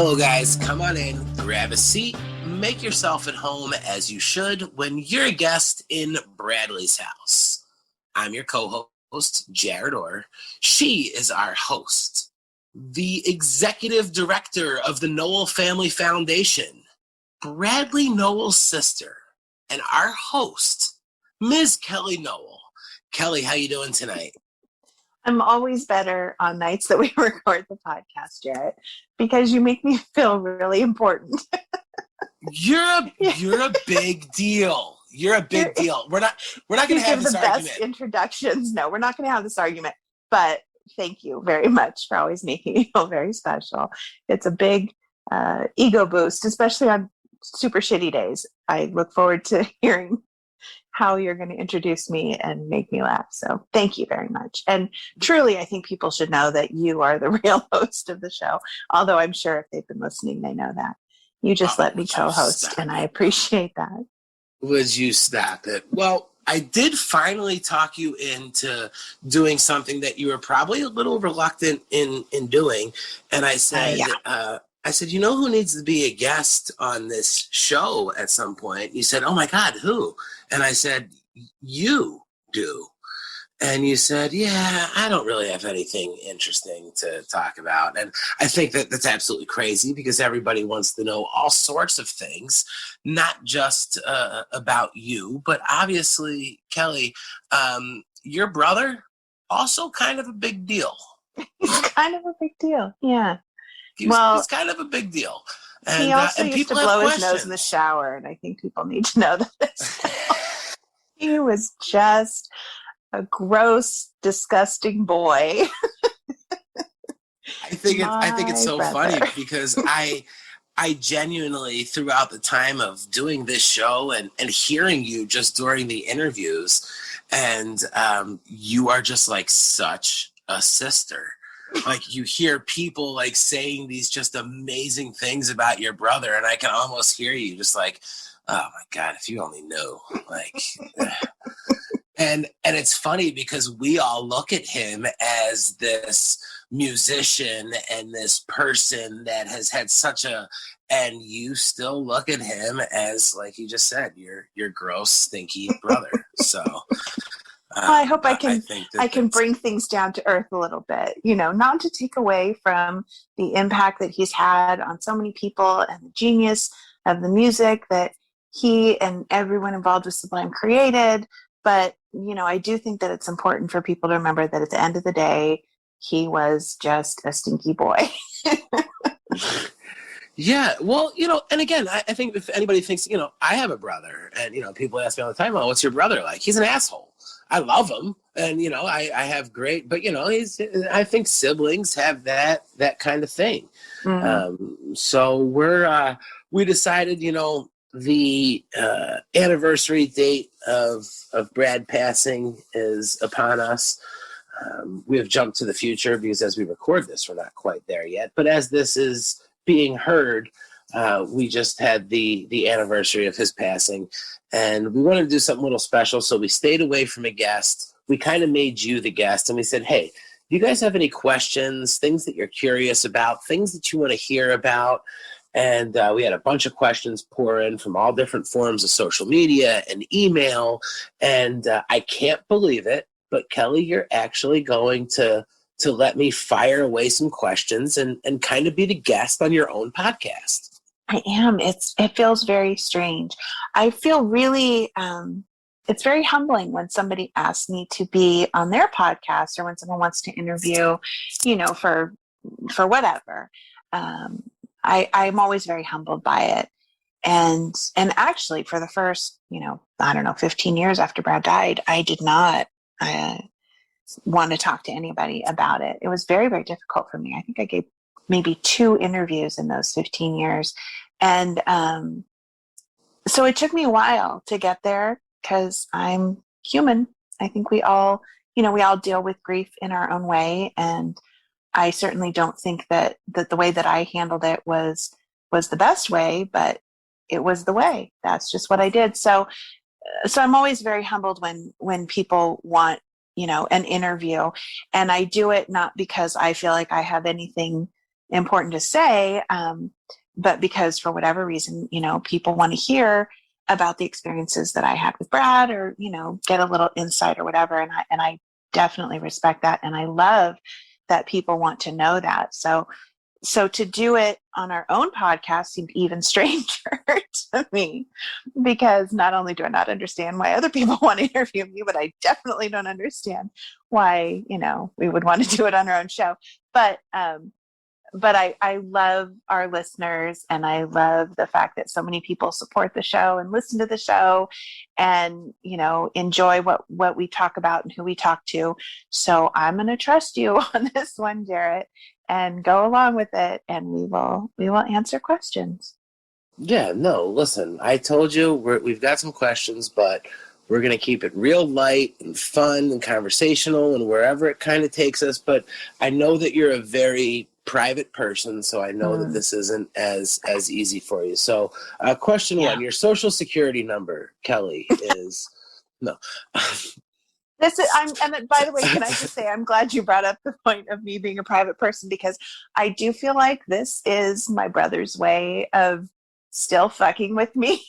Hello, guys. Come on in, grab a seat, make yourself at home as you should when you're a guest in Bradley's house. I'm your co-host, Jarett Orr. She is our host, the executive director of the Nowell Family Foundation, Bradley Nowell's sister, and our host, Ms. Kellie Nowell. Kellie, how you doing tonight? I'm always better on nights that we record the podcast, Jarett, because you make me feel really important. You're a big deal. You're a big deal. We're not going to have this argument. Best introductions. No, we're not going to have this argument. But thank you very much for always making me feel very special. It's a big ego boost, especially on super shitty days. I look forward to hearing how you're going to introduce me and make me laugh. So thank you very much. And truly, I think people should know that you are the real host of the show. Although I'm sure if they've been listening, they know that. You just let me co-host, and I appreciate that. Would you stop it? Well, I did finally talk you into doing something that you were probably a little reluctant in doing. And I said, you know who needs to be a guest on this show at some point? You said, oh my God, who? And I said, you do. And you said, yeah, I don't really have anything interesting to talk about. And I think that that's absolutely crazy because everybody wants to know all sorts of things, not just about you, but obviously, Kellie, your brother, also kind of a big deal. Kind of a big deal, yeah. He's kind of a big deal. And, he also used to blow his nose in the shower, and I think people need to know that. He was just a gross, disgusting boy. I think it's so funny because I genuinely, throughout the time of doing this show and hearing you just during the interviews, and you are just like such a sister. Like you hear people like saying these just amazing things about your brother, and I can almost hear you just like, oh my God, if you only knew. Like and it's funny because we all look at him as this musician and this person that has had and you still look at him as, like you just said, your gross, stinky brother. So well, I hope I can bring things down to earth a little bit, not to take away from the impact that he's had on so many people and the genius of the music that he and everyone involved with Sublime created. But, I do think that it's important for people to remember that at the end of the day, he was just a stinky boy. Yeah, well, and again, I think if anybody thinks, I have a brother, and, people ask me all the time, oh, what's your brother like? He's an asshole. I love him, and, I have great, but, I think siblings have that kind of thing. Mm-hmm. So we decided, the anniversary date of Brad passing is upon us. We have jumped to the future because as we record this, we're not quite there yet. But as this is being heard, we just had the anniversary of his passing, and we wanted to do something a little special. So we stayed away from a guest. We kind of made you the guest, and we said, hey, do you guys have any questions, things that you're curious about, things that you want to hear about? And we had a bunch of questions pour in from all different forms of social media and email. And I can't believe it, but Kellie, you're actually going to let me fire away some questions and kind of be the guest on your own podcast. I am. It feels very strange. I feel really, it's very humbling when somebody asks me to be on their podcast or when someone wants to interview, for whatever. I'm always very humbled by it. And actually for the first, 15 years after Brad died, I did not want to talk to anybody about it. It was very, very difficult for me. I think I gave maybe 2 interviews in those 15 years. And so it took me a while to get there because I'm human. I think we all deal with grief in our own way. And I certainly don't think that the way that I handled it was the best way, but it was the way. That's just what I did. So I'm always very humbled when people want, an interview, and I do it not because I feel like I have anything important to say. But because for whatever reason, people want to hear about the experiences that I had with Brad, or, get a little insight or whatever. And I definitely respect that. And I love that people want to know that. So to do it on our own podcast seemed even stranger to me, because not only do I not understand why other people want to interview me, but I definitely don't understand why, we would want to do it on our own show. But I love our listeners, and I love the fact that so many people support the show and listen to the show and, enjoy what we talk about and who we talk to. So I'm going to trust you on this one, Jarett, and go along with it. And we will answer questions. Yeah, no, listen, I told you we've got some questions, but we're going to keep it real light and fun and conversational and wherever it kind of takes us. But I know that you're a very private person, so I know that this isn't as easy for you. So question one, your social security number, Kelly, is no. And by the way, can I just say, I'm glad you brought up the point of me being a private person, because I do feel like this is my brother's way of still fucking with me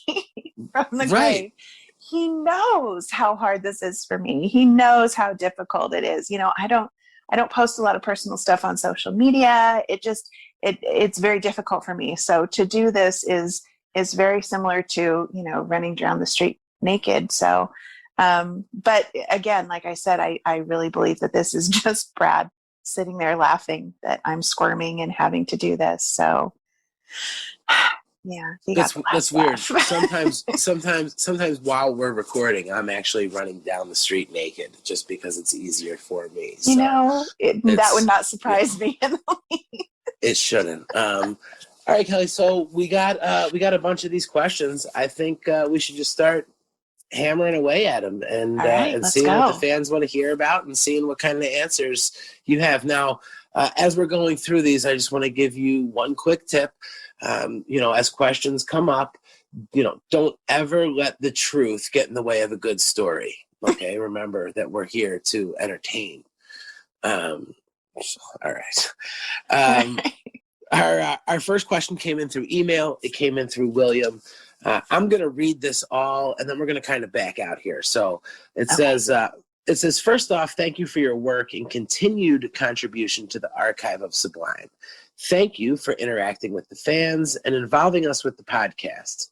from the grave. He knows how hard this is for me. He knows how difficult it is. I don't post a lot of personal stuff on social media. It's very difficult for me. So to do this is very similar to, running down the street naked. So, but again, like I said, I really believe that this is just Brad sitting there laughing that I'm squirming and having to do this. So yeah, that's weird. Sometimes while we're recording, I'm actually running down the street naked just because it's easier for me. So that would not surprise me. It shouldn't. All right, Kelly. So we got a bunch of these questions. I think we should just start hammering away at them and seeing what the fans want to hear about and seeing what kind of answers you have. Now, as we're going through these, I just want to give you one quick tip. As questions come up, don't ever let the truth get in the way of a good story. Okay, remember that we're here to entertain. All right. Our first question came in through email. It came in through William. I'm going to read this all, and then we're going to kind of back out here. So it says, first off, thank you for your work and continued contribution to the archive of Sublime. Thank you for interacting with the fans and involving us with the podcast.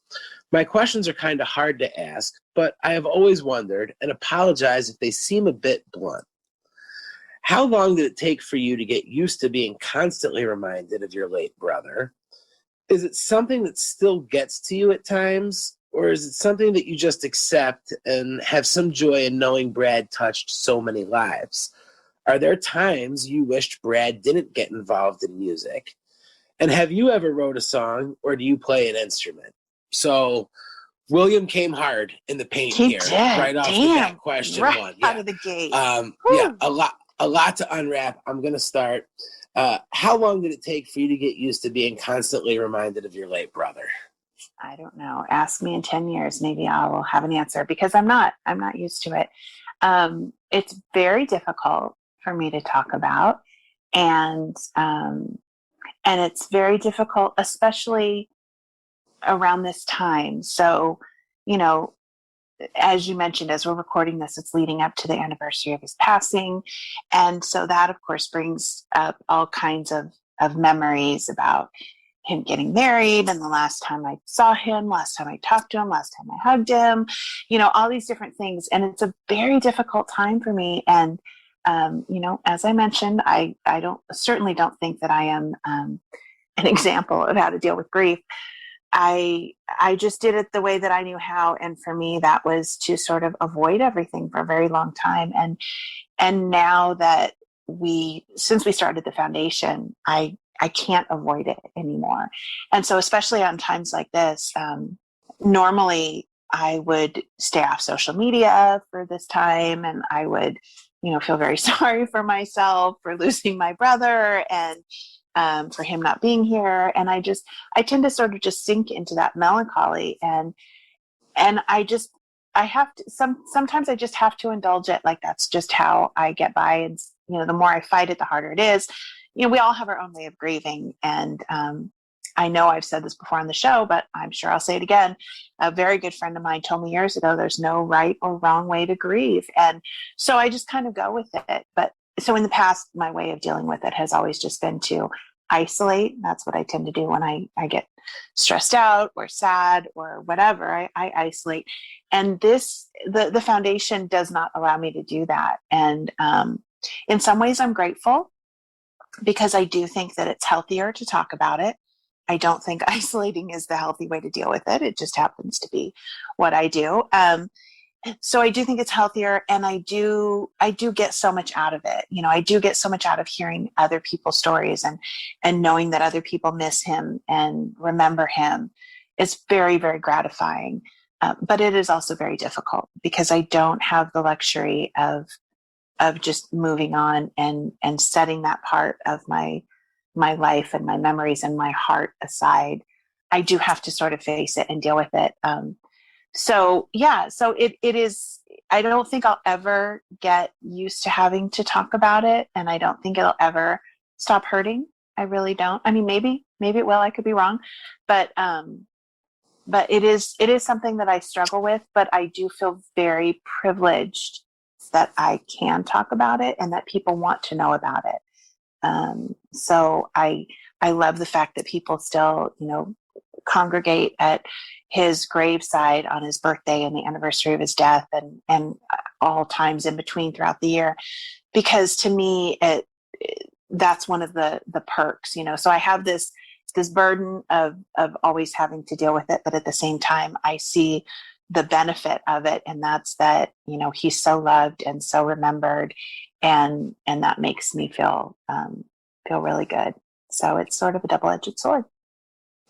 My questions are kind of hard to ask, but I have always wondered, and apologize if they seem a bit blunt. How long did it take for you to get used to being constantly reminded of your late brother? Is it something that still gets to you at times, or is it something that you just accept and have some joy in knowing Brad touched so many lives? Are there times you wished Brad didn't get involved in music? And have you ever wrote a song, or do you play an instrument? So William came hard in the paint here, right off the bat. Question one, out of the gate. A lot to unwrap. I'm going to start. How long did it take for you to get used to being constantly reminded of your late brother? I don't know. Ask me in 10 years. Maybe I will have an answer, because I'm not used to it. It's very difficult for me to talk about. And it's very difficult, especially around this time. So, as you mentioned, as we're recording this, it's leading up to the anniversary of his passing. And so that, of course, brings up all kinds of memories about him getting married, and the last time I saw him, last time I talked to him, last time I hugged him, all these different things. And it's a very difficult time for me. And, as I mentioned, I certainly don't think that I am an example of how to deal with grief. I just did it the way that I knew how. And for me, that was to sort of avoid everything for a very long time. And now that since we started the foundation, I can't avoid it anymore. And so, especially on times like this, normally I would stay off social media for this time, and I would, feel very sorry for myself for losing my brother and for him not being here. And I tend to sort of just sink into that melancholy, and I have to, sometimes I just have to indulge it. Like, that's just how I get by. And, the more I fight it, the harder it is. we all have our own way of grieving. And I know I've said this before on the show, but I'm sure I'll say it again. A very good friend of mine told me years ago, there's no right or wrong way to grieve. And so I just kind of go with it. But so in the past, my way of dealing with it has always just been to isolate. That's what I tend to do when I get stressed out or sad or whatever. I isolate. And the foundation does not allow me to do that. And in some ways, I'm grateful because I do think that it's healthier to talk about it. I don't think isolating is the healthy way to deal with it. It just happens to be what I do. So I do think it's healthier, and I do get so much out of it. I do get so much out of hearing other people's stories and knowing that other people miss him and remember him. It's very, very gratifying. But it is also very difficult because I don't have the luxury of just moving on and setting that part of my life and my memories and my heart aside. I do have to sort of face it and deal with it. So it is, I don't think I'll ever get used to having to talk about it. And I don't think it'll ever stop hurting. I really don't. I mean, maybe it will, I could be wrong, but it is something that I struggle with, but I do feel very privileged that I can talk about it and that people want to know about it. So I love the fact that people still, congregate at his graveside on his birthday and the anniversary of his death and all times in between throughout the year, because to me, that's one of the perks, so I have this burden of always having to deal with it. But at the same time, I see the benefit of it. And that's that, he's so loved and so remembered. And that makes me feel really good. So it's sort of a double-edged sword.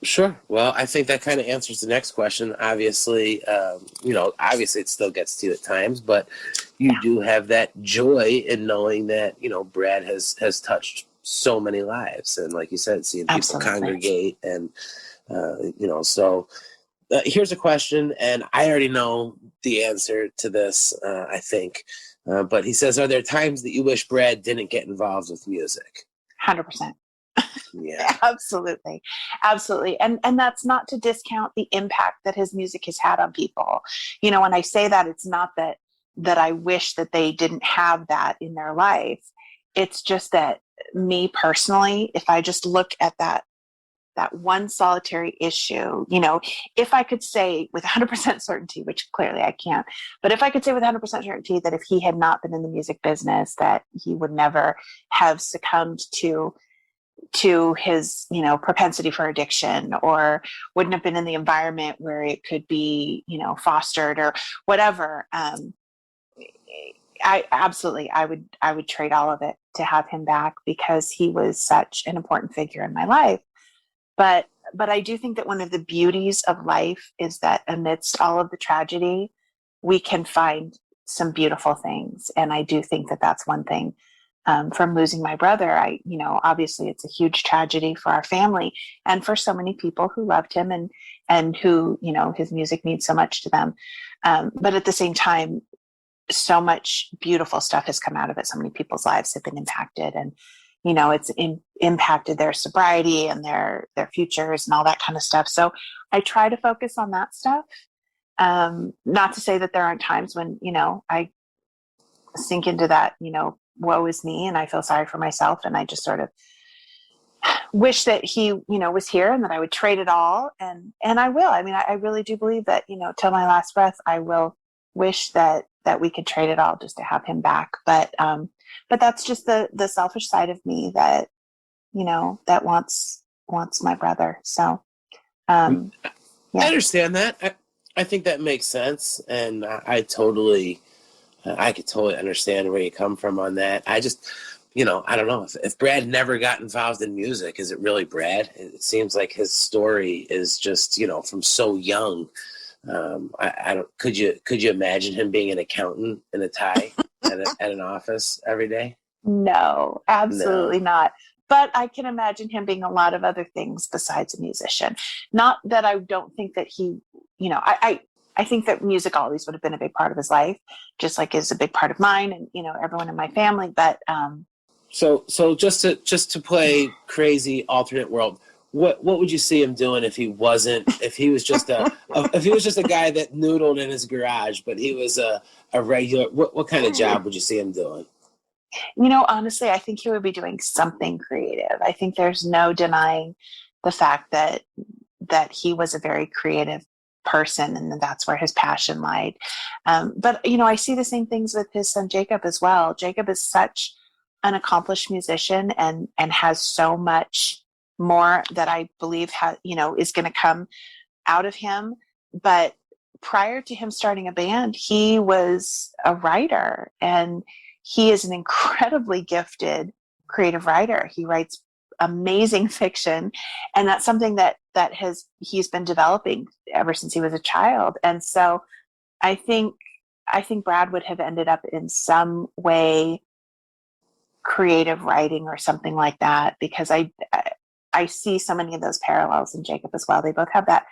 Sure. Well, I think that kind of answers the next question. Obviously, obviously it still gets to you at times, but you do have that joy in knowing that, Brad has touched so many lives. And like you said, seeing people Absolutely. congregate and, so here's a question, and I already know the answer to this, I think. But he says, are there times that you wish Brad didn't get involved with music? 100%. Yeah, absolutely. And that's not to discount the impact that his music has had on people. When I say that, it's not that I wish that they didn't have that in their life. It's just that me personally, if I just look at that one solitary issue, if I could say with 100% certainty, which clearly I can't, but if I could say with 100% certainty that if he had not been in the music business, that he would never have succumbed to his, propensity for addiction, or wouldn't have been in the environment where it could be, fostered or whatever. I would trade all of it to have him back, because he was such an important figure in my life. But I do think that one of the beauties of life is that amidst all of the tragedy, we can find some beautiful things. And I do think that that's one thing. From losing my brother, obviously it's a huge tragedy for our family and for so many people who loved him and who, his music means so much to them. But at the same time, so much beautiful stuff has come out of it. So many people's lives have been impacted, and, it's impacted their sobriety and their futures and all that kind of stuff. So I try to focus on that stuff. Not to say that there aren't times when, I sink into that, woe is me, and I feel sorry for myself, and I just sort of wish that he, was here and that I would trade it all. And I will. I mean, I really do believe that, till my last breath, I will wish that we could trade it all just to have him back. But that's just the selfish side of me that, that wants my brother. So, I understand that. I think that makes sense. And I could totally understand where you come from on that. I just, I don't know if Brad never got involved in music, is it really Brad? It seems like his story is just, from so young. I don't, could you imagine him being an accountant in a tie at an office every day? No, absolutely not. But I can imagine him being a lot of other things besides a musician. Not that I don't think that he, I think that music always would have been a big part of his life, just like is a big part of mine and, everyone in my family. But So just to play crazy alternate world, what would you see him doing if he was just a guy that noodled in his garage, but he was a regular, what kind of job would you see him doing? Honestly, I think he would be doing something creative. I think there's no denying the fact that he was a very creative person, and that's where his passion lied. But I see the same things with his son Jacob as well. Jacob is such an accomplished musician and has so much more that I believe is going to come out of him. But prior to him starting a band, he was a writer, and he is an incredibly gifted creative writer. He writes amazing fiction, and that's something that he's been developing ever since he was a child. And so I think Brad would have ended up in some way creative writing or something like that, because I see so many of those parallels in Jacob as well. They both have that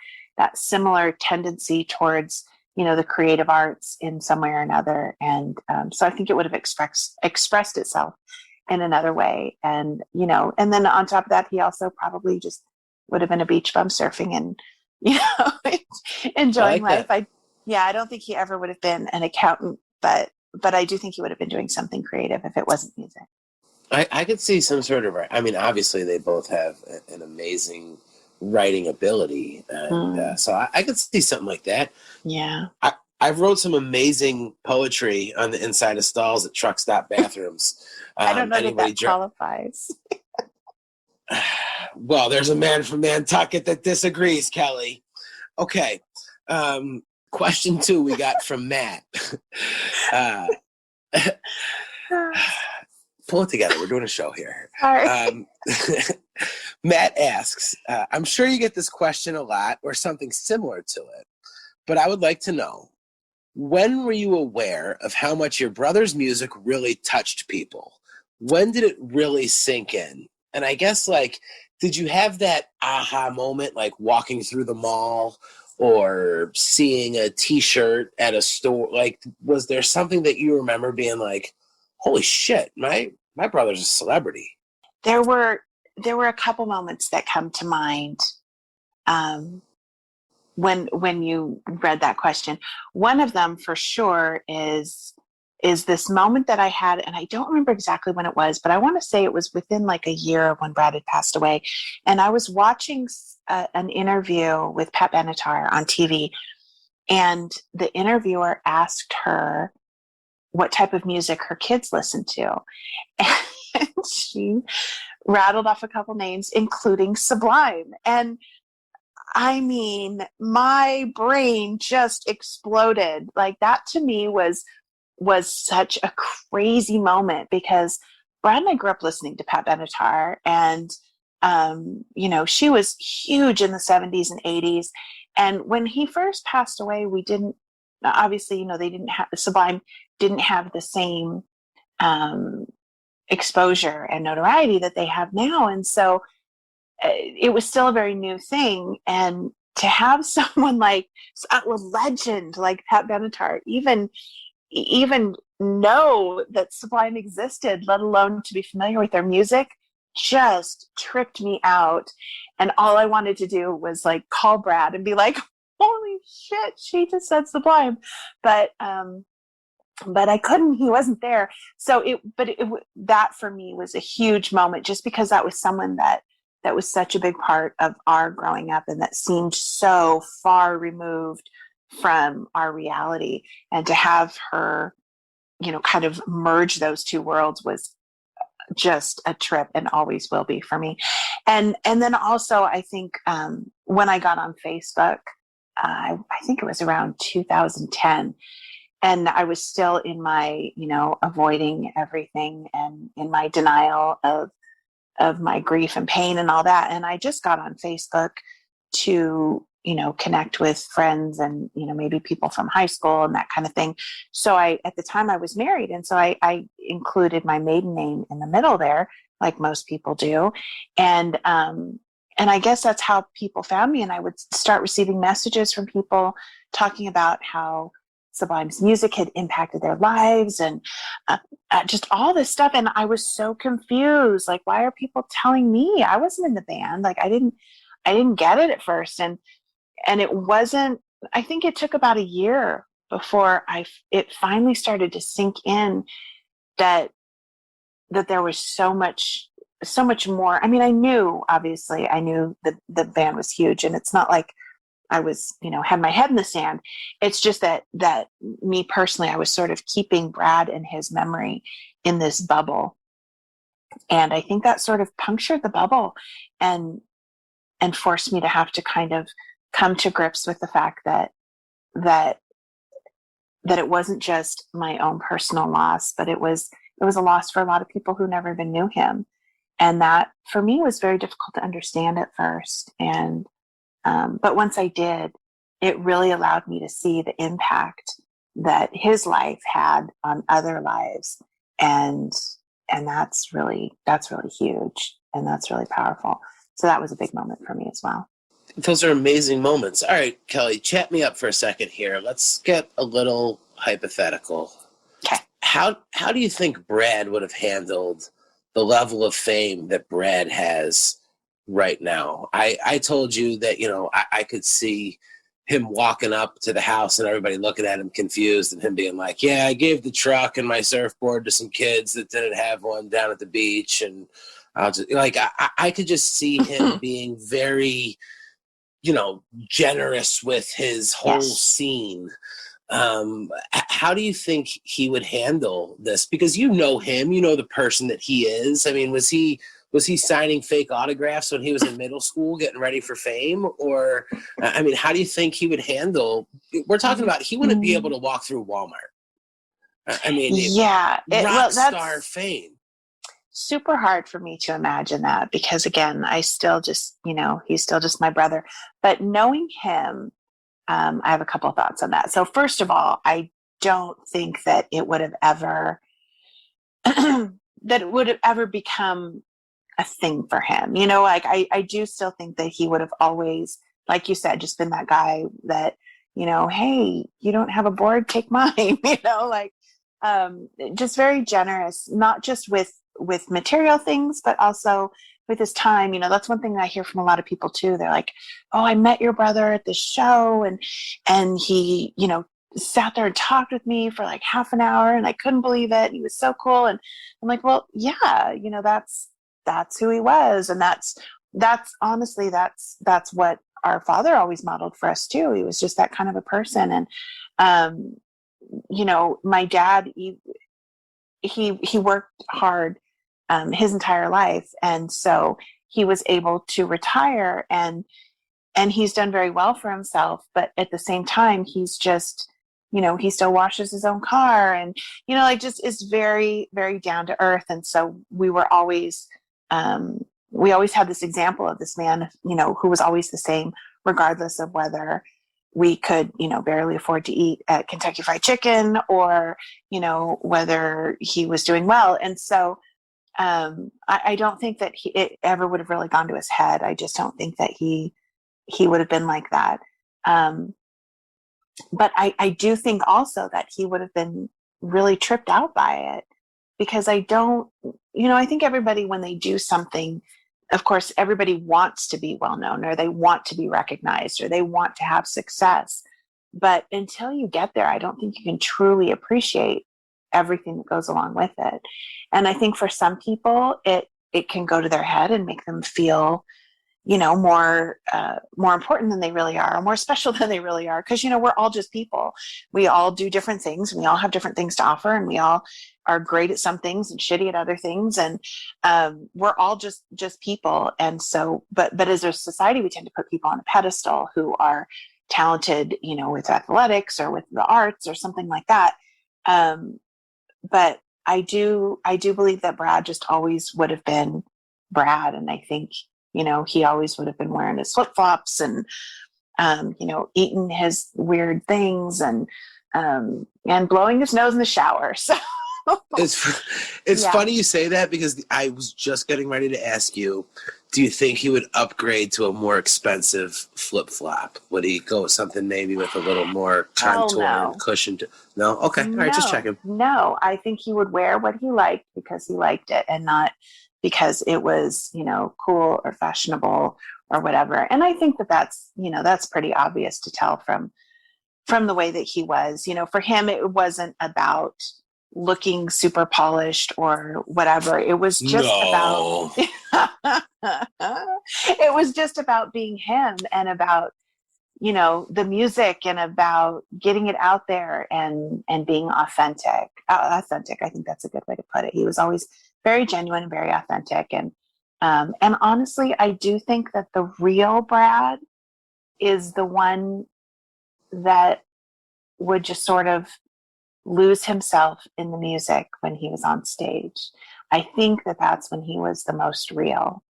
similar tendency towards the creative arts in some way or another, and so I think it would have expressed itself in another way. And and then on top of that, he also probably just would have been a beach bum surfing and enjoying life. I don't think he ever would have been an accountant, but I do think he would have been doing something creative if it wasn't music. I could see some sort of, I mean, obviously they both have an amazing writing ability, and so I could see something like that. Yeah. I wrote some amazing poetry on the inside of stalls at truck stop bathrooms. I don't know that qualifies. Well, there's a man from Nantucket that disagrees, Kelly. Okay. Question 2 we got from Matt. Pull it together. We're doing a show here. Sorry. Matt asks, I'm sure you get this question a lot or something similar to it, but I would like to know, when were you aware of how much your brother's music really touched people? When did it really sink in? And I guess, did you have that aha moment, like walking through the mall or seeing a T-shirt at a store? Was there something that you remember being like, holy shit, my brother's a celebrity? There were a couple moments that come to mind when you read that question. One of them for sure is this moment that I had, and I don't remember exactly when it was, but I want to say it was within a year when Brad had passed away. And I was watching an interview with Pat Benatar on TV, and the interviewer asked her what type of music her kids listened to. And she rattled off a couple names, including Sublime. And I mean, my brain just exploded. That to me was such a crazy moment, because Brad and I grew up listening to Pat Benatar, and she was huge in the 70s and 80s. And when he first passed away, we didn't, obviously, they didn't have, Sublime didn't have the same exposure and notoriety that they have now. And so it was still a very new thing. And to have someone like a legend like Pat Benatar even know that Sublime existed, let alone to be familiar with their music, just tripped me out. And all I wanted to do was call Brad and be like, holy shit, she just said Sublime. But I couldn't, he wasn't there. So that for me was a huge moment, just because that was someone that was such a big part of our growing up, and that seemed so far removed from our reality. And to have her, kind of merge those two worlds was just a trip, and always will be for me. And then also, I think when I got on Facebook, I think it was around 2010, and I was still in my, avoiding everything and in my denial of my grief and pain and all that. And I just got on Facebook to, connect with friends and, maybe people from high school and that kind of thing. So at the time I was married. And so I included my maiden name in the middle there, like most people do. And I guess that's how people found me. And I would start receiving messages from people talking about how Sublime's music had impacted their lives, and just all this stuff. And I was so confused. Like, why are people telling me? I wasn't in the band. Like, I didn't get it at first. And it wasn't, I think it took about a year before it finally started to sink in that there was so much more. I mean, I knew that the band was huge, and it's not like I was, had my head in the sand. It's just that me personally, I was sort of keeping Brad and his memory in this bubble. And I think that sort of punctured the bubble and forced me to have to kind of come to grips with the fact that it wasn't just my own personal loss, but it was a loss for a lot of people who never even knew him. And that for me was very difficult to understand at first. And but once I did, it really allowed me to see the impact that his life had on other lives. And that's really huge. And that's really powerful. So that was a big moment for me as well. Those are amazing moments. All right, Kelly, chat me up for a second here. Let's get a little hypothetical. Okay. How do you think Brad would have handled the level of fame that Brad has right now? I told you that, I could see him walking up to the house and everybody looking at him confused and him being like, yeah, I gave the truck and my surfboard to some kids that didn't have one down at the beach. And I'll just I could just see him being very, generous with his whole scene. How do you think he would handle this? Because you know him, you know the person that he is. I mean, was he signing fake autographs when he was in middle school getting ready for fame? Or, I mean, how do you think he would handle, we're talking about, he wouldn't be able to walk through Walmart. I mean, rock star fame. Super hard for me to imagine that, because again, I still just, he's still just my brother. But knowing him, I have a couple of thoughts on that. So first of all, I don't think that it would have ever become a thing for him. I do still think that he would have always, like you said, just been that guy that, hey, you don't have a board, take mine, just very generous, not just with material things, but also with his time. That's one thing that I hear from a lot of people too. They're like, oh, I met your brother at this show, and he, sat there and talked with me for like half an hour, and I couldn't believe it. He was so cool. And I'm like, well, yeah, that's who he was. And that's honestly, that's what our father always modeled for us too. He was just that kind of a person. And, my dad, he worked hard his entire life. And so he was able to retire, and he's done very well for himself. But at the same time, he's just, he still washes his own car, and, just is very, very down to earth. And so we always had this example of this man, who was always the same, regardless of whether we could, barely afford to eat at Kentucky Fried Chicken, or, whether he was doing well. And so I don't think that it ever would have really gone to his head. I just don't think that he would have been like that. But I do think also that he would have been really tripped out by it, because I think everybody, when they do something, of course, everybody wants to be well known, or they want to be recognized, or they want to have success. But until you get there, I don't think you can truly appreciate everything that goes along with it. And I think for some people, it can go to their head and make them feel, more important than they really are, or more special than they really are. Because, we're all just people. We all do different things. We all have different things to offer, and we all are great at some things and shitty at other things. And we're all just people. And so, but as a society, we tend to put people on a pedestal who are talented, with athletics or with the arts or something like that. But I do believe that Brad just always would have been Brad. And I think, he always would have been wearing his flip-flops and, eating his weird things and blowing his nose in the shower. So It's funny you say that, because I was just getting ready to ask you, do you think he would upgrade to a more expensive flip-flop? Would he go with something maybe with a little more contour and cushion? No? Okay. All right, just checking. No, I think he would wear what he liked because he liked it, and not because it was, cool or fashionable or whatever. And I think that's pretty obvious to tell from the way that he was. For him, it wasn't about looking super polished or whatever. It was just about it was just about being him, and about the music, and about getting it out there, and being authentic. I think that's a good way to put it. He was always very genuine and very authentic. And honestly, I do think that the real Brad is the one that would just sort of lose himself in the music when he was on stage. I think that that's when he was the most real.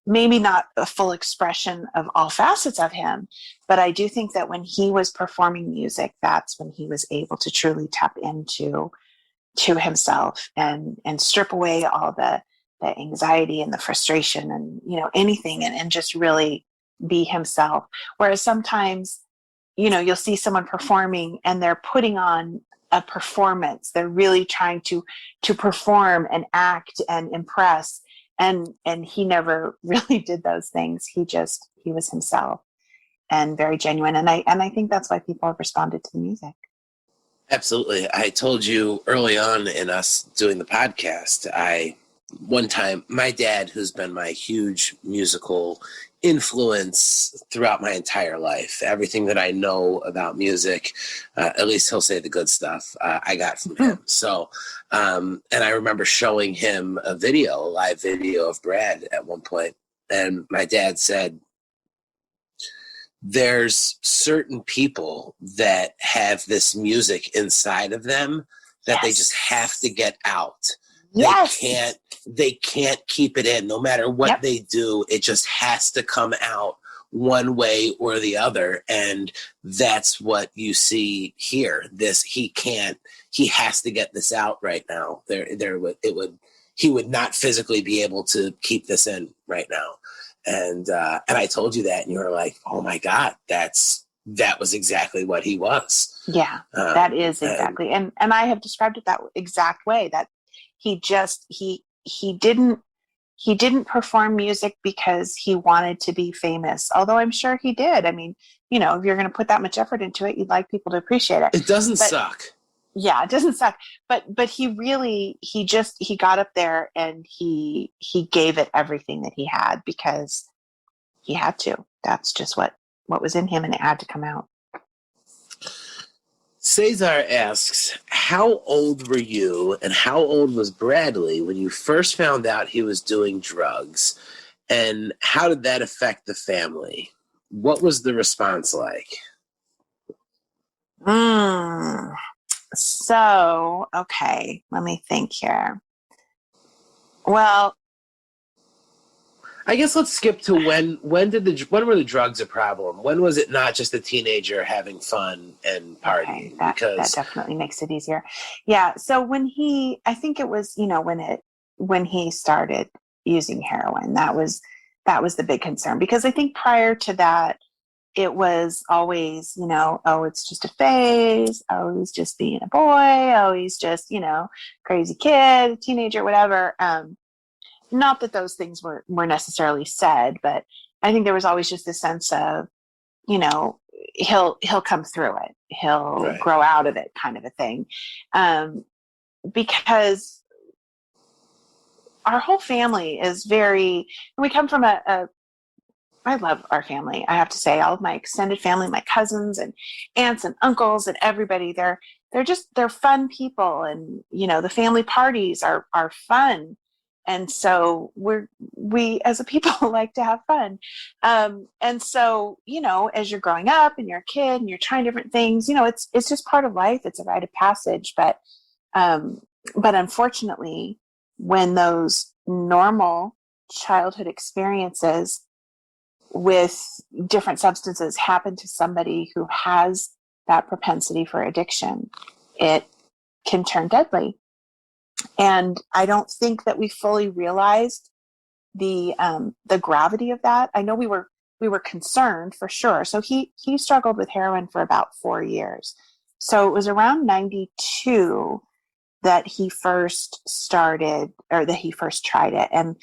Maybe not a full expression of all facets of him, but I do think that when he was performing music, that's when he was able to truly tap into himself, and strip away all the anxiety and the frustration, and anything, and just really be himself. Whereas sometimes you'll see someone performing and they're putting on a performance. They're really trying to perform and act and impress. And he never really did those things. He was himself, and very genuine. And I think that's why people have responded to the music. Absolutely. I told you early on in us doing the podcast, one time, my dad, who's been my huge musical influence throughout my entire life, everything that I know about music, at least he'll say the good stuff, I got from him. So, and I remember showing him a live video of Brad at one point, and my dad said, there's certain people that have this music inside of them that they just have to get out. Yes. They can't keep it in. No matter what they do, it just has to come out one way or the other. And that's what you see here. He has to get this out right now. He would not physically be able to keep this in right now. And I told you that, and you were like, "Oh my God, that was exactly what he was." Yeah, that is exactly. And I have described it that exact way. That he didn't perform music because he wanted to be famous. Although I'm sure he did. I mean, if you're going to put that much effort into it, you'd like people to appreciate it. It doesn't suck. Yeah, it doesn't suck. But he really, he got up there, and he gave it everything that he had, because he had to. That's just what was in him, and it had to come out. Cesar asks, how old were you and how old was Bradley when you first found out he was doing drugs? And how did that affect the family? What was the response like? So, okay, let me think here. Well, I guess let's skip to when were the drugs a problem? When was it not just a teenager having fun and partying? Okay, that definitely makes it easier. Yeah. So I think it was, when he started using heroin, that was the big concern, because I think prior to that, it was always, oh, it's just a phase. Oh, he's just being a boy. Oh, he's just, crazy kid, teenager, whatever. Not that those things were necessarily said, but I think there was always just a sense of, he'll come through it. He'll grow out of it, kind of a thing. Because our whole family is we come from I love our family. I have to say, all of my extended family, my cousins and aunts and uncles and everybody, they're fun people. And, the family parties are fun. And so we as a people like to have fun. And so, as you're growing up and you're a kid and you're trying different things, it's just part of life. It's a rite of passage. But unfortunately, when those normal childhood experiences with different substances happen to somebody who has that propensity for addiction, it can turn deadly. And I don't think that we fully realized the gravity of that. I know we were concerned for sure. So he struggled with heroin for about 4 years. So it was around 92 that he first started, or that he first tried it. And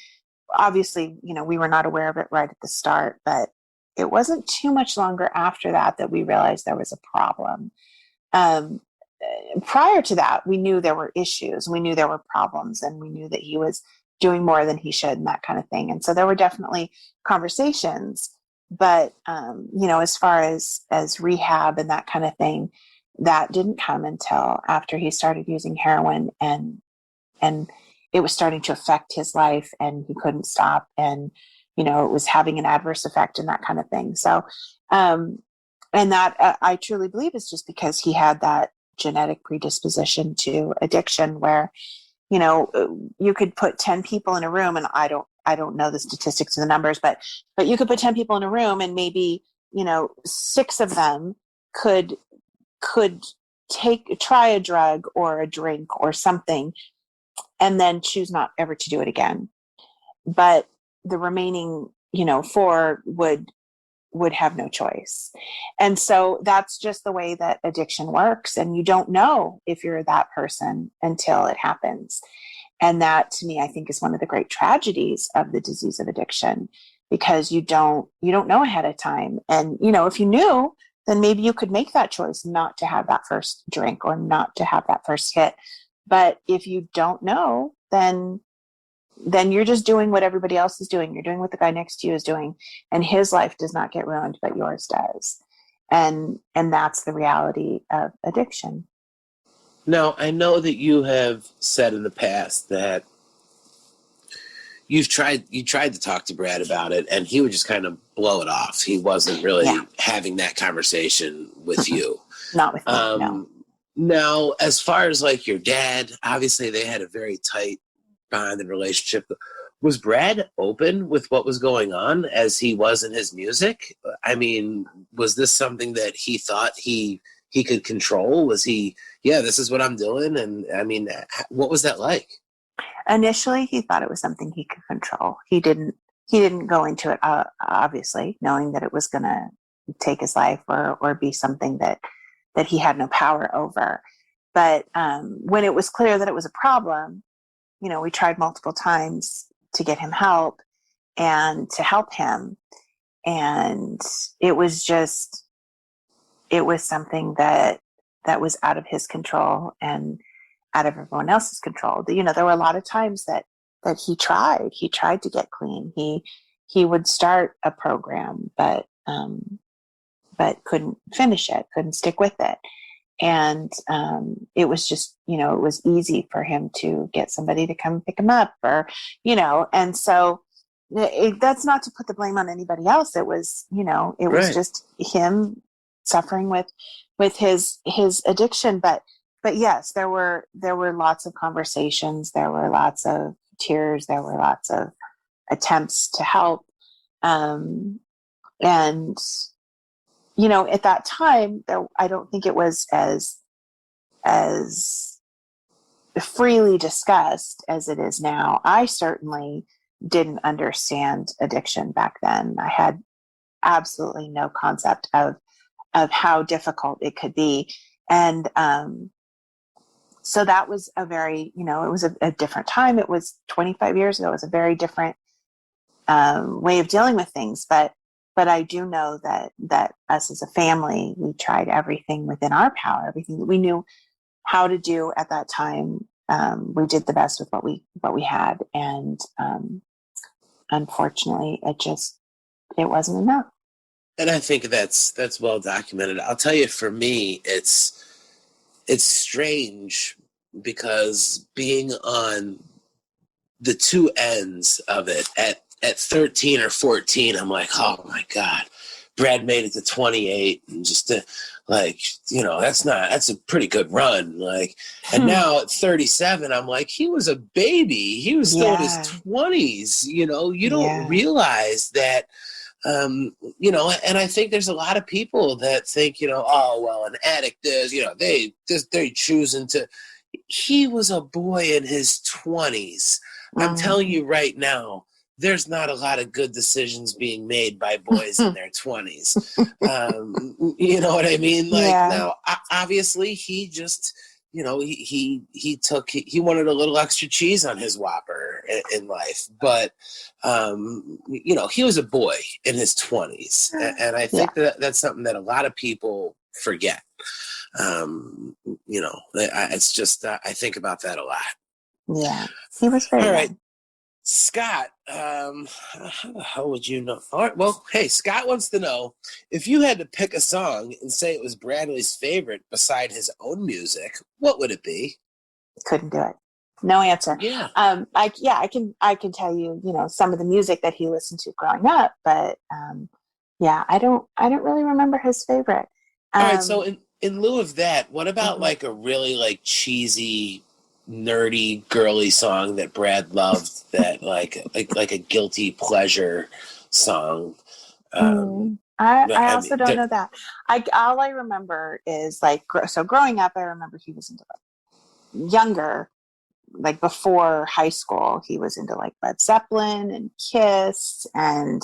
obviously, we were not aware of it right at the start, but it wasn't too much longer after that that we realized there was a problem. Um, Prior to that, we knew there were issues, we knew there were problems, and we knew that he was doing more than he should and that kind of thing. And so there were definitely conversations, but as far as rehab and that kind of thing, that didn't come until after he started using heroin, and it was starting to affect his life, and he couldn't stop, and it was having an adverse effect and that kind of thing. So and that I truly believe is just because he had that genetic predisposition to addiction, where you could put 10 people in a room, and I don't know the statistics of the numbers, but you could put 10 people in a room, and maybe 6 of them could try a drug or a drink or something, and then choose not ever to do it again. But the remaining 4 would have no choice. And so that's just the way that addiction works. And you don't know if you're that person until it happens. And that, to me, I think is one of the great tragedies of the disease of addiction, because you don't know ahead of time. And, if you knew, then maybe you could make that choice not to have that first drink or not to have that first hit. But if you don't know, then you're just doing what everybody else is doing. You're doing what the guy next to you is doing, and his life does not get ruined, but yours does. And that's the reality of addiction. Now, I know that you have said in the past that you tried to talk to Brad about it, and he would just kind of blow it off. He wasn't really having that conversation with you. Not with me, no. Now, as far as like your dad, obviously they had a very tight bond and relationship. Was Brad open with what was going on as he was in his music? I mean, was this something that he thought he could control? Was he, this is what I'm doing? And I mean, what was that like? Initially, he thought it was something he could control. He didn't go into it, obviously, knowing that it was going to take his life or be something that he had no power over. But when it was clear that it was a problem, we tried multiple times to get him help and to help him. And it was something that was out of his control and out of everyone else's control. There were a lot of times that he tried to get clean. He would start a program, but couldn't finish it, couldn't stick with it. And it was just, it was easy for him to get somebody to come pick him up, or, and so that's not to put the blame on anybody else. It was, it was just him suffering with his addiction. But yes, there were lots of conversations. There were lots of tears. There were lots of attempts to help. And at that time, I don't think it was as freely discussed as it is now. I certainly didn't understand addiction back then. I had absolutely no concept of how difficult it could be. And so that was a very, it was a different time. It was 25 years ago. It was a very different way of dealing with things. But I do know that us as a family, we tried everything within our power, everything that we knew how to do at that time. We did the best with what we had, and unfortunately, it wasn't enough. And I think that's well documented. I'll tell you, for me, it's strange because being on the two ends of it at 13 or 14, I'm like, oh my God, Brad made it to 28, and just that's a pretty good run. Like, and now at 37, I'm like, he was a baby. He was still in his 20s. You don't realize that. And I think there's a lot of people that think, oh, well, an addict is, they choosing to, he was a boy in his 20s. I'm telling you right now, there's not a lot of good decisions being made by boys in their 20s. You know what I mean? Like, now, obviously, he just, you know, he wanted a little extra cheese on his Whopper in life. But, you know, he was a boy in his 20s. And I think that's something that a lot of people forget. You know, it's just, I think about that a lot. Yeah, he was very all right. young. Scott, how the hell would you know? All right, well, hey, Scott wants to know if you had to pick a song and say it was Bradley's favorite beside his own music, what would it be? Couldn't do it. No answer. Yeah. I can tell you, you know, some of the music that he listened to growing up, but yeah, I don't really remember his favorite. All right, so in lieu of that, what about like a really like cheesy, nerdy, girly song that Brad loved, that like a guilty pleasure song? I also don't know that. All I remember is like, so growing up, I remember he was into like younger, like before high school, he was into like Led Zeppelin and Kiss, and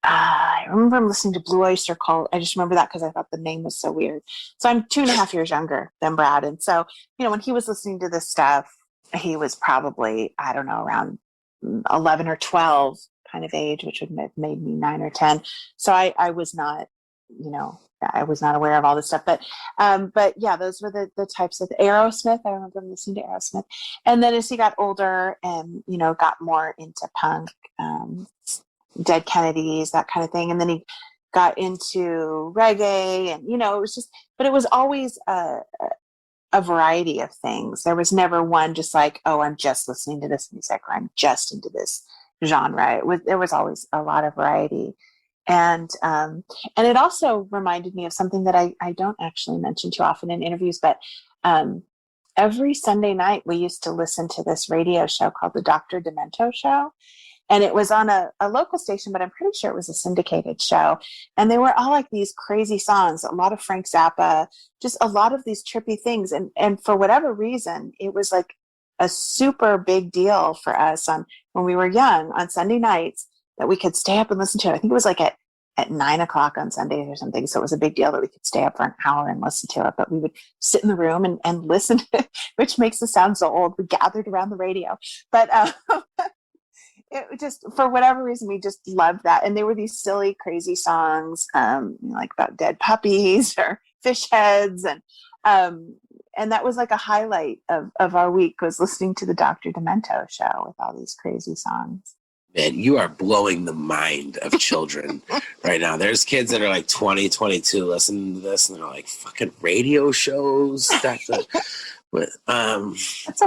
I remember him listening to Blue Oyster Cult. I just remember that because I thought the name was so weird. So I'm 2.5 years younger than Brad, and so, you know, when he was listening to this stuff, he was probably, I don't know, around 11 or 12 kind of age, which would have made me 9 or 10. So I was not, you know, I was not aware of all this stuff. But yeah, those were the types of Aerosmith. I remember him listening to Aerosmith. And then as he got older and, you know, got more into punk, Dead Kennedys, that kind of thing. And then he got into reggae, and, you know, it was just, but it was always a variety of things. There was never one just like, oh, I'm just listening to this music, or I'm just into this genre. There was always a lot of variety. And it also reminded me of something that I don't actually mention too often in interviews, but every Sunday night we used to listen to this radio show called the Dr. Demento Show. And it was on a local station, but I'm pretty sure it was a syndicated show. And they were all like these crazy songs, a lot of Frank Zappa, just a lot of these trippy things. And for whatever reason, it was like a super big deal for us when we were young on Sunday nights that we could stay up and listen to it. I think it was like at 9 o'clock on Sundays or something. So it was a big deal that we could stay up for an hour and listen to it. But we would sit in the room and listen to it, which makes us sound so old. We gathered around the radio. But it just, for whatever reason, we just loved that. And they were these silly, crazy songs, like about dead puppies or fish heads. And that was like a highlight of our week, was listening to the Dr. Demento show with all these crazy songs. Man, you are blowing the mind of children right now. There's kids that are like 20, 22 listening to this, and they're like, fucking radio shows. That's a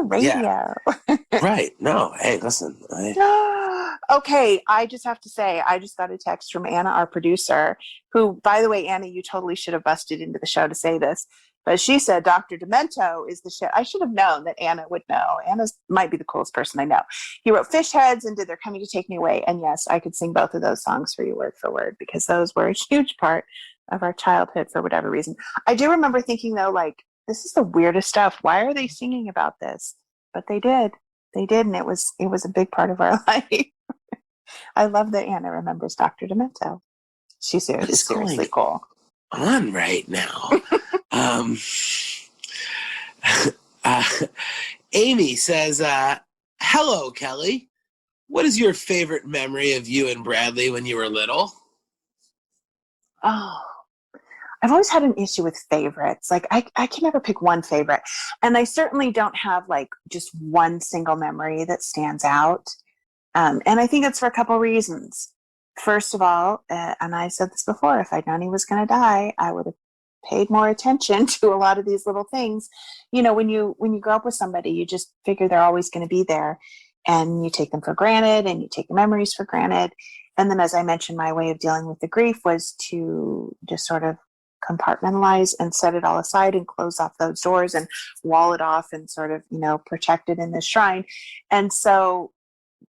radio. Yeah. Right. No, hey, listen. Okay, I just have to say, I just got a text from Anna, our producer, who, by the way, Anna, you totally should have busted into the show to say this, but she said Dr. Demento is the shit. I should have known that Anna would know. Anna might be the coolest person I know. He wrote Fish Heads and did They're Coming to Take Me Away. And yes, I could sing both of those songs for you word for word, because those were a huge part of our childhood for whatever reason. I do remember thinking, though, like, this is the weirdest stuff. Why are they singing about this? But they did. They did, and it was a big part of our life. I love that Anna remembers Dr. Demento. She's seriously cool. On right now. Amy says, hello, Kelly. What is your favorite memory of you and Bradley when you were little? Oh, I've always had an issue with favorites. Like, I can never pick one favorite. And I certainly don't have like just one single memory that stands out. And I think it's for a couple reasons. First of all, and I said this before, if I'd known he was going to die, I would have paid more attention to a lot of these little things. You know, when you grow up with somebody, you just figure they're always going to be there, and you take them for granted, and you take the memories for granted. And then, as I mentioned, my way of dealing with the grief was to just sort of compartmentalize and set it all aside and close off those doors and wall it off and sort of, you know, protect it in this shrine. And so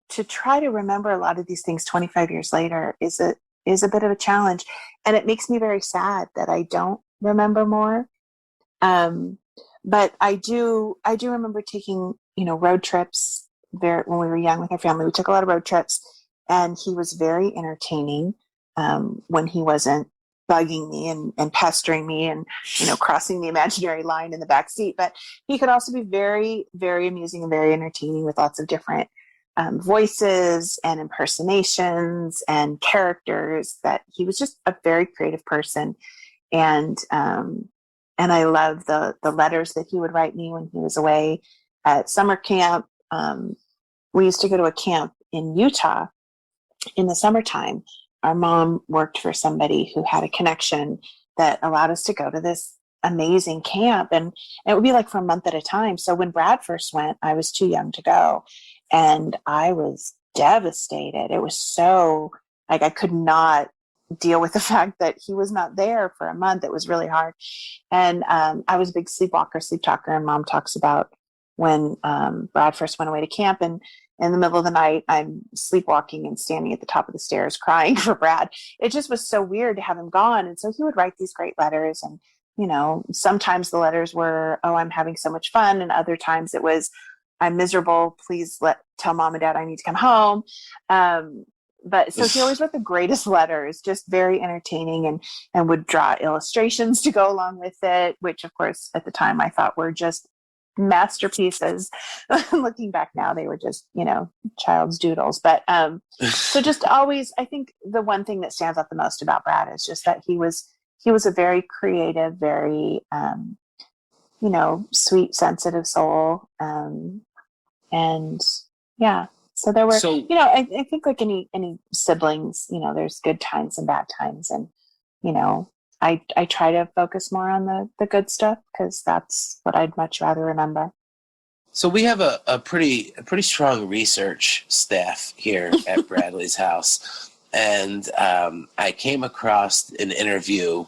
to try to remember a lot of these things 25 years later is a bit of a challenge. And it makes me very sad that I don't remember more. But I do remember taking, road trips there when we were young with our family. We took a lot of road trips, and he was very entertaining when he wasn't bugging me and pestering me and, crossing the imaginary line in the back seat. But he could also be very, very amusing and very entertaining with lots of different voices and impersonations and characters. That he was just a very creative person. And I love the letters that he would write me when he was away at summer camp. We used to go to a camp in Utah in the summertime. Our mom worked for somebody who had a connection that allowed us to go to this amazing camp, and it would be like for a month at a time. So when Brad first went, I was too young to go, and I was devastated. It was so, like, I could not deal with the fact that he was not there for a month. It was really hard. And I was a big sleep talker, and Mom talks about when Brad first went away to camp, and in the middle of the night, I'm sleepwalking and standing at the top of the stairs crying for Brad. It just was so weird to have him gone. And so he would write these great letters. And, sometimes the letters were, oh, I'm having so much fun. And other times it was, I'm miserable. Please tell Mom and Dad I need to come home. But so he always wrote the greatest letters, just very entertaining, and would draw illustrations to go along with it, which of course at the time I thought were just masterpieces. Looking back now, they were just, child's doodles. But so just always, I think the one thing that stands out the most about Brad is just that he was a very creative, very, sweet, sensitive soul. And yeah, so there were, I think like any siblings, there's good times and bad times. And, I try to focus more on the good stuff, because that's what I'd much rather remember. So we have a pretty strong research staff here at Bradley's house. And I came across an interview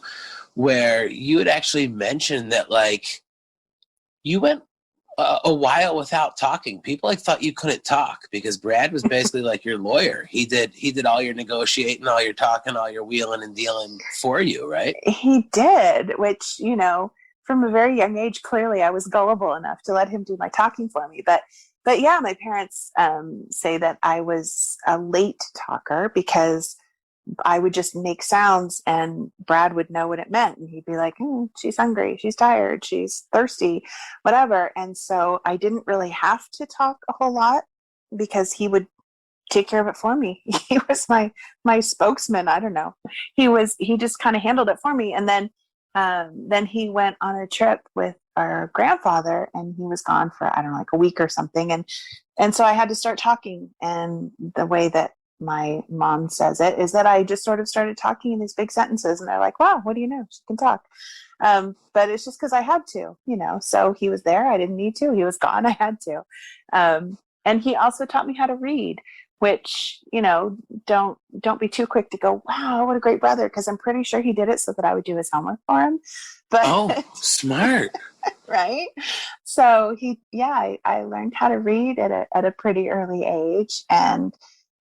where you had actually mentioned that, like, you went a while without talking. People thought you couldn't talk because Brad was basically like your lawyer. He did all your negotiating, all your talking, all your wheeling and dealing for you, right? He did, which, from a very young age, clearly I was gullible enough to let him do my talking for me. But yeah, my parents say that I was a late talker because I would just make sounds and Brad would know what it meant. And he'd be like, she's hungry, she's tired, she's thirsty, whatever. And so I didn't really have to talk a whole lot because he would take care of it for me. He was my spokesman. I don't know. He just kind of handled it for me. And then he went on a trip with our grandfather, and he was gone for, I don't know, like a week or something. And so I had to start talking. And the way that my mom says it is that I just sort of started talking in these big sentences, and they're like, wow, what do you know? She can talk. But it's just because I had to, so he was there. I didn't need to. He was gone. I had to. And he also taught me how to read, which, don't be too quick to go, wow, what a great brother. Because I'm pretty sure he did it so that I would do his homework for him. But oh, smart. Right. So I learned how to read at a pretty early age. And,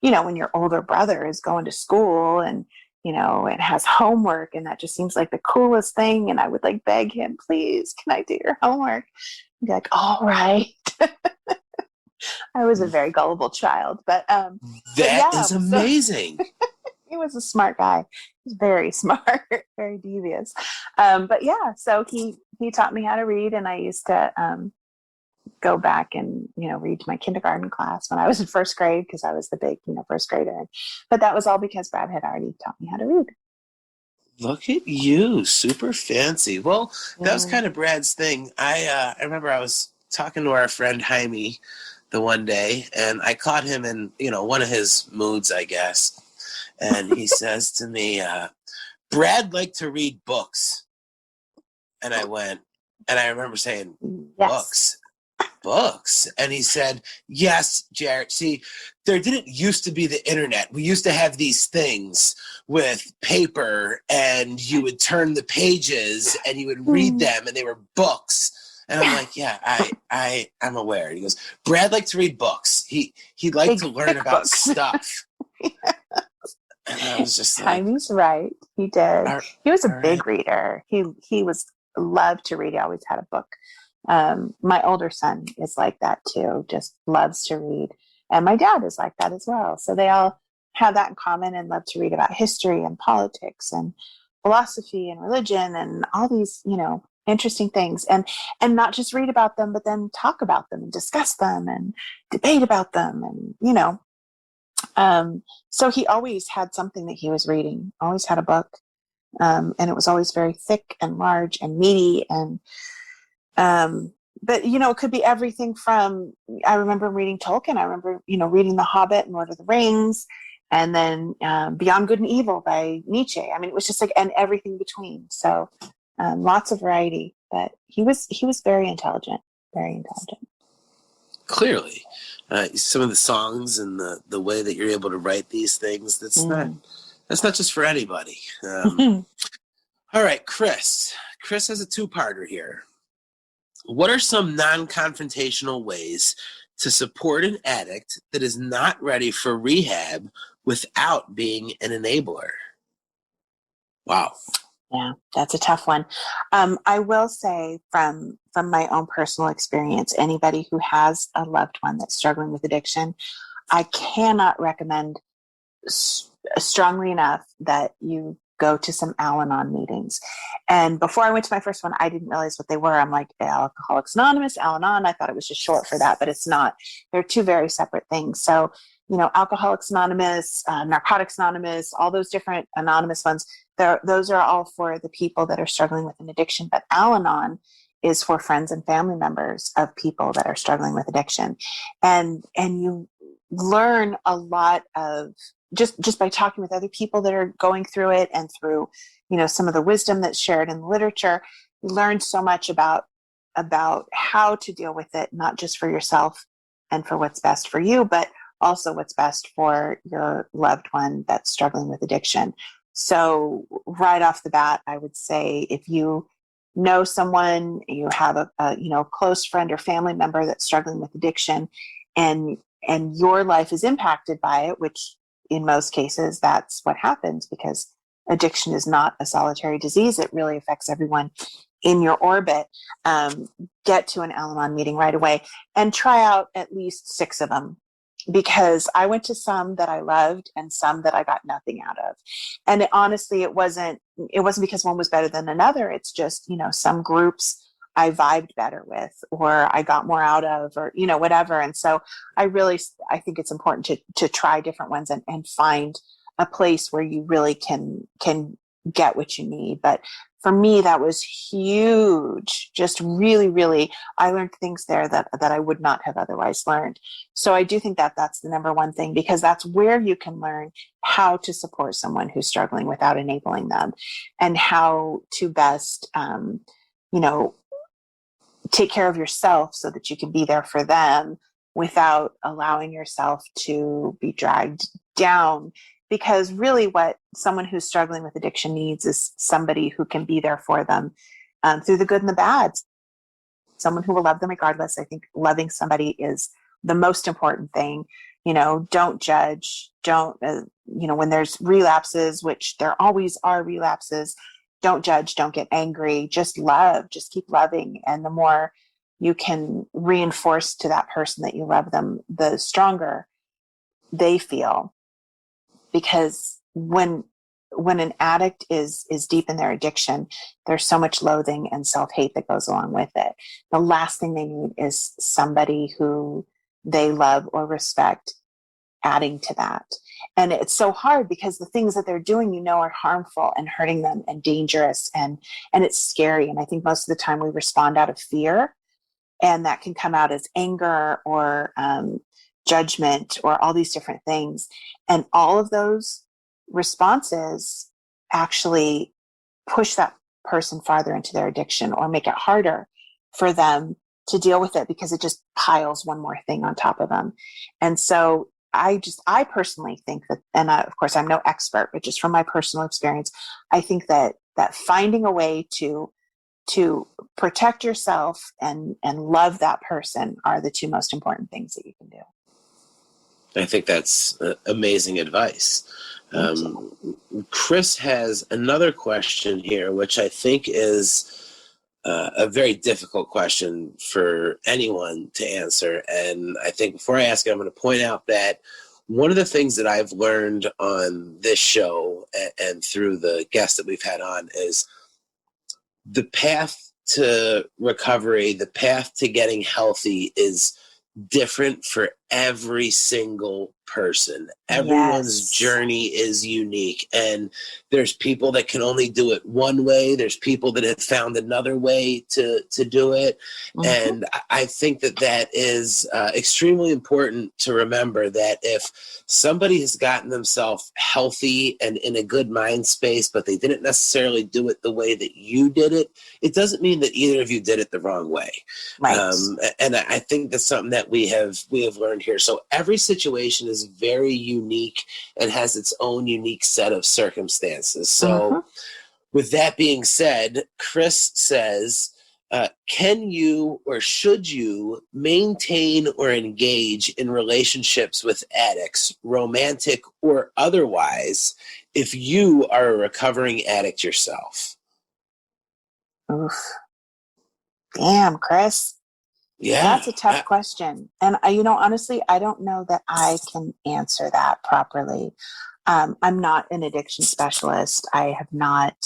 when your older brother is going to school and, it has homework, and that just seems like the coolest thing. And I would beg him, please, can I do your homework? He'd be like, all right. I was a very gullible child, but that is amazing. He was a smart guy. He's very smart, very devious. But yeah, so he taught me how to read, and I used to go back and read to my kindergarten class when I was in first grade, because I was the big first grader. But that was all because Brad had already taught me how to read. Look at you, super fancy. Well, that was kind of Brad's thing. I remember I was talking to our friend Jaime the one day, and I caught him in one of his moods, I guess. And he says to me, Brad liked to read books. And I went, and I remember saying, yes. Books. And he said, yes, Jarett. See, there didn't used to be the internet. We used to have these things with paper, and you would turn the pages and you would read them, and they were books. And I'm like, yeah, I'm aware. He goes, Brad liked to read books. He liked to learn about stuff. And I was just like, Jaime's right. He did. He was a big reader. He was loved to read. He always had a book. My older son is like that too, just loves to read. And my dad is like that as well. So they all have that in common and love to read about history and politics and philosophy and religion and all these, interesting things. And not just read about them, but then talk about them and discuss them and debate about them. And, so he always had something that he was reading, always had a book. And it was always very thick and large and meaty. And, but, it could be everything from, I remember reading Tolkien. I remember, reading The Hobbit and Lord of the Rings, and then Beyond Good and Evil by Nietzsche. I mean, it was just like, and everything between. So lots of variety, but he was very intelligent, very intelligent. Clearly, some of the songs and the way that you're able to write these things, that's not just for anybody. All right, Chris has a two-parter here. What are some non-confrontational ways to support an addict that is not ready for rehab without being an enabler? Wow. Yeah, that's a tough one. I will say from my own personal experience, anybody who has a loved one that's struggling with addiction, I cannot recommend strongly enough that you go to some Al-Anon meetings. And before I went to my first one, I didn't realize what they were. I'm like, Alcoholics Anonymous, Al-Anon. I thought it was just short for that, but it's not. They're two very separate things. So, Alcoholics Anonymous, Narcotics Anonymous, all those different anonymous ones, those are all for the people that are struggling with an addiction. But Al-Anon is for friends and family members of people that are struggling with addiction. And you learn a lot of just by talking with other people that are going through it, and through, some of the wisdom that's shared in the literature. You learn so much about how to deal with it, not just for yourself and for what's best for you, but also what's best for your loved one that's struggling with addiction. So right off the bat, I would say, if you know someone, you have a close friend or family member that's struggling with addiction, and your life is impacted by it, which in most cases that's what happens, because addiction is not a solitary disease. It really affects everyone in your orbit. Get to an Al-Anon meeting right away and try out at least 6 of them, because I went to some that I loved and some that I got nothing out of. And honestly, it wasn't because one was better than another. It's just, some groups I vibed better with, or I got more out of, or, whatever. And so I think it's important to try different ones and find a place where you really can get what you need. But for me, that was huge. Just really, really, I learned things there that I would not have otherwise learned. So I do think that that's the number one thing, because that's where you can learn how to support someone who's struggling without enabling them, and how to best, take care of yourself so that you can be there for them without allowing yourself to be dragged down. Because really what someone who's struggling with addiction needs is somebody who can be there for them through the good and the bad. Someone who will love them regardless. I think loving somebody is the most important thing. Don't judge. Don't, when there's relapses, which there always are relapses, don't judge, don't get angry, just love, just keep loving. And the more you can reinforce to that person that you love them, the stronger they feel. Because when an addict is deep in their addiction, there's so much loathing and self-hate that goes along with it. The last thing they need is somebody who they love or respect adding to that. And it's so hard, because the things that they're doing, are harmful and hurting them and dangerous, and it's scary. And I think most of the time we respond out of fear, and that can come out as anger or judgment or all these different things. And all of those responses actually push that person farther into their addiction, or make it harder for them to deal with it, because it just piles one more thing on top of them. And so I personally think that, and of course I'm no expert, but just from my personal experience, I think that finding a way to protect yourself and love that person are the 2 most important things that you can do. I think that's amazing advice. Chris has another question here, which I think is a very difficult question for anyone to answer. And I think before I ask it, I'm going to point out that one of the things that I've learned on this show and through the guests that we've had on is the path to recovery, the path to getting healthy is different for every single person. Everyone's journey is unique, and there's people that can only do it one way. There's people that have found another way to do it. And I think that is extremely important to remember, that if somebody has gotten themselves healthy and in a good mind space, but they didn't necessarily do it the way that you did it, it doesn't mean that either of you did it the wrong way. Right. And I think that's something that we have learned here. So every situation is very unique and has its own unique set of circumstances. So with that being said, Chris says, can you or should you maintain or engage in relationships with addicts, romantic or otherwise, if you are a recovering addict yourself? Oof. Damn, Chris. Yeah. That's a tough question. And honestly, I don't know that I can answer that properly. I'm not an addiction specialist. I have not,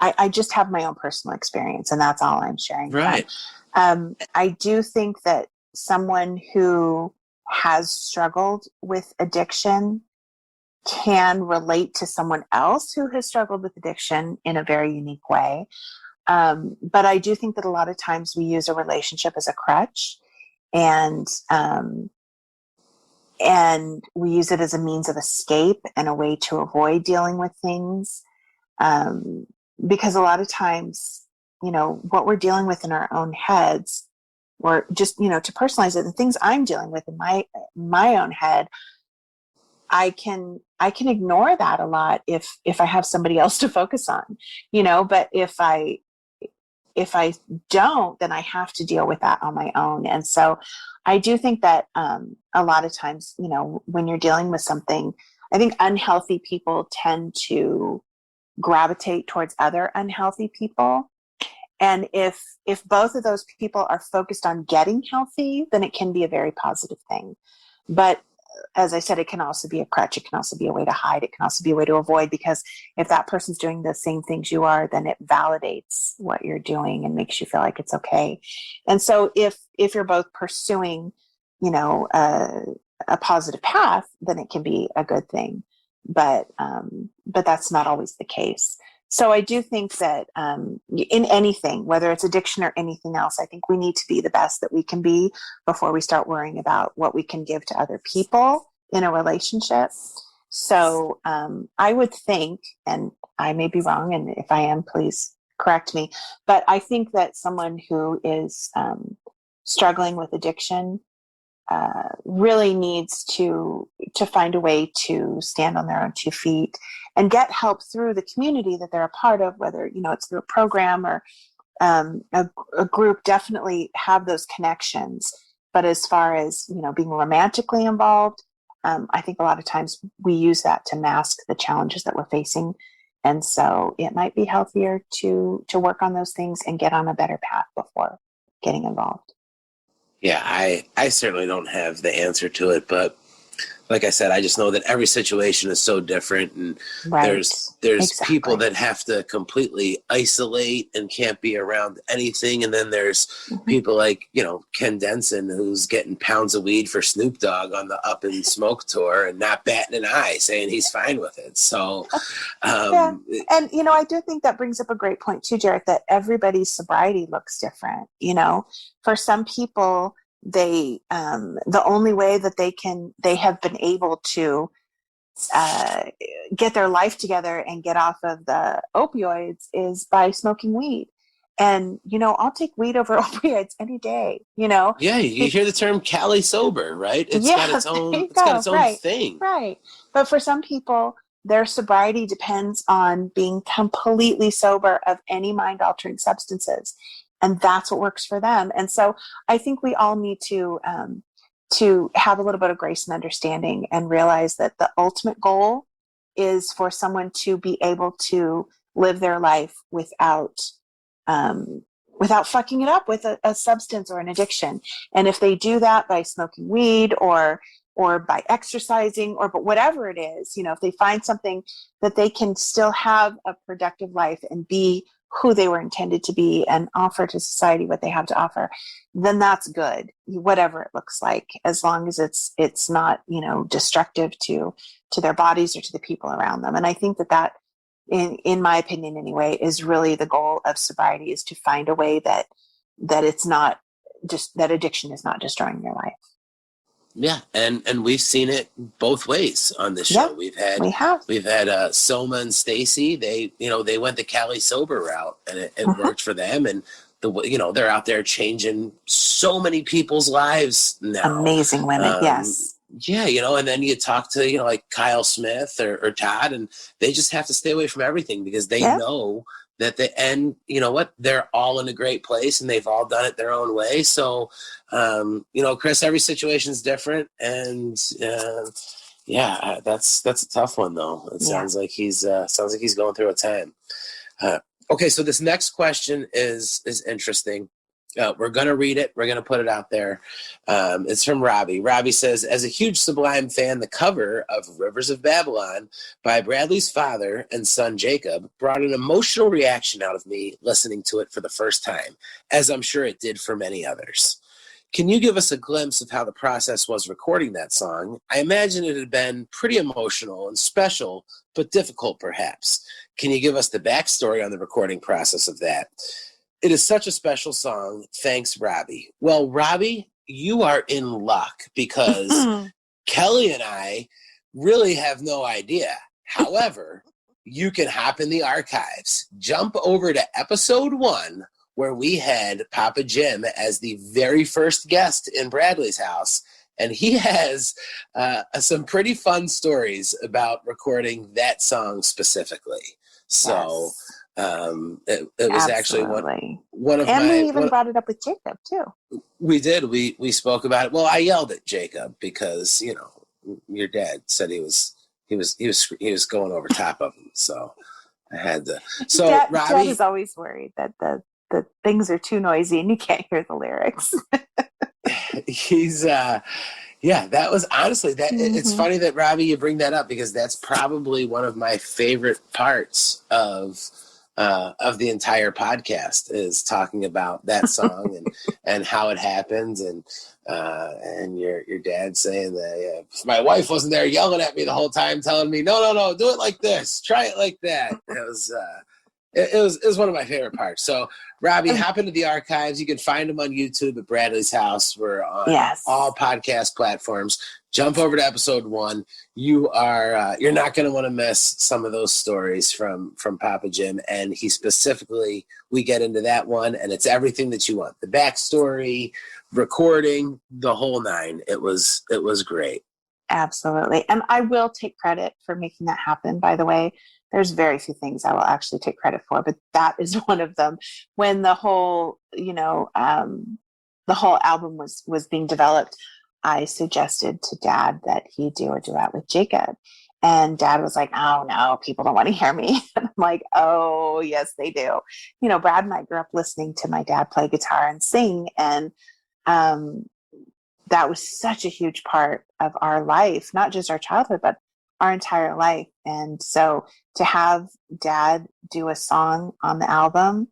I just have my own personal experience, and that's all I'm sharing. Right. I do think that someone who has struggled with addiction can relate to someone else who has struggled with addiction in a very unique way. But I do think that a lot of times we use a relationship as a crutch, and we use it as a means of escape and a way to avoid dealing with things. Because a lot of times, what we're dealing with in our own heads, or just, to personalize it, the things I'm dealing with in my own head, I can ignore that a lot if I have somebody else to focus on, but if I don't, then I have to deal with that on my own. And so I do think that a lot of times, when you're dealing with something, I think unhealthy people tend to gravitate towards other unhealthy people. And if both of those people are focused on getting healthy, then it can be a very positive thing. But as I said, it can also be a crutch. It can also be a way to hide. It can also be a way to avoid, because if that person's doing the same things you are, then it validates what you're doing and makes you feel like it's okay. And so if you're both pursuing, a positive path, then it can be a good thing. But that's not always the case. So I do think that in anything, whether it's addiction or anything else, I think we need to be the best that we can be before we start worrying about what we can give to other people in a relationship. So I would think, and I may be wrong, and if I am, please correct me, but I think that someone who is struggling with addiction really needs to find a way to stand on their own 2 feet and get help through the community that they're a part of, whether it's through a program or a group. Definitely have those connections. But as far as being romantically involved, I think a lot of times we use that to mask the challenges that we're facing, and so it might be healthier to work on those things and get on a better path before getting involved. Yeah, I certainly don't have the answer to it, but like I said, I just know that every situation is so different, and there's Exactly. people that have to completely isolate and can't be around anything, and then there's people like Ken Denson, who's getting pounds of weed for Snoop Dogg on the Up and Smoke tour and not batting an eye, saying he's fine with it. So yeah. And I do think that brings up a great point too, Jarett, that everybody's sobriety looks different. For some people, they the only way that they have been able to get their life together and get off of the opioids is by smoking weed. And I'll take weed over opioids any day. Yeah, you hear the term Cali sober, right? It's got its own thing. Right. But for some people, their sobriety depends on being completely sober of any mind-altering substances. And that's what works for them. And so I think we all need to have a little bit of grace and understanding and realize that the ultimate goal is for someone to be able to live their life without without fucking it up with a substance or an addiction. And if they do that by smoking weed or by exercising or but whatever it is, if they find something that they can still have a productive life and be who they were intended to be and offer to society what they have to offer, then that's good, whatever it looks like, as long as it's not, destructive to their bodies or to the people around them. And I think that in my opinion anyway, is really the goal of sobriety, is to find a way that it's not just that addiction is not destroying your life. Yeah, and we've seen it both ways on this show. Yeah, we've had Soma and Stacy. They went the Kelly sober route, and it worked for them. And they're out there changing so many people's lives now. Amazing women, yes. Yeah, and then you talk to like Kyle Smith or Todd, and they just have to stay away from everything because they know that the end, they're all in a great place and they've all done it their own way. So, Chris, every situation is different. And that's a tough one though. It sounds like he's going through a time. Okay. So this next question is interesting. We're going to read it. We're going to put it out there. It's from Robbie. Robbie says, as a huge Sublime fan, the cover of Rivers of Babylon by Bradley's father and son Jacob brought an emotional reaction out of me listening to it for the first time, as I'm sure it did for many others. Can you give us a glimpse of how the process was recording that song? I imagine it had been pretty emotional and special, but difficult perhaps. Can you give us the backstory on the recording process of that? It is such a special song. Thanks, Robbie. Well, Robbie, you are in luck because Kelly and I really have no idea. However, you can hop in the archives, jump over to episode 1, where we had Papa Jim as the very first guest in Bradley's house. And he has some pretty fun stories about recording that song specifically. So... Yes. It was actually one of and my. we even brought it up with Jacob too. We did. We spoke about it. Well, I yelled at Jacob because your dad said he was going over top of him, so I had to. So Robbie, Dad is always worried that the things are too noisy and you can't hear the lyrics. He's that was honestly that. It's funny that Robbie, you bring that up because that's probably one of my favorite parts of the entire podcast is talking about that song and how it happened and your dad saying that my wife wasn't there yelling at me the whole time telling me no do it like this, try it like that. It was one of my favorite parts. So Robbie, hop into the archives. You can find them on YouTube at Bradley's House. We're on all podcast platforms. Jump over to episode 1. You're not going to want to miss some of those stories from Papa Jim. And he specifically, we get into that one, and it's everything that you want. The backstory, recording, the whole 9. It was great. Absolutely. And I will take credit for making that happen, by the way. There's very few things I will actually take credit for, but that is one of them. When the whole, the whole album was being developed, I suggested to Dad that he do a duet with Jacob. And Dad was like, oh, no, people don't want to hear me. And I'm like, oh, yes, they do. Brad and I grew up listening to my dad play guitar and sing. And that was such a huge part of our life, not just our childhood, but our entire life. And so to have Dad do a song on the album,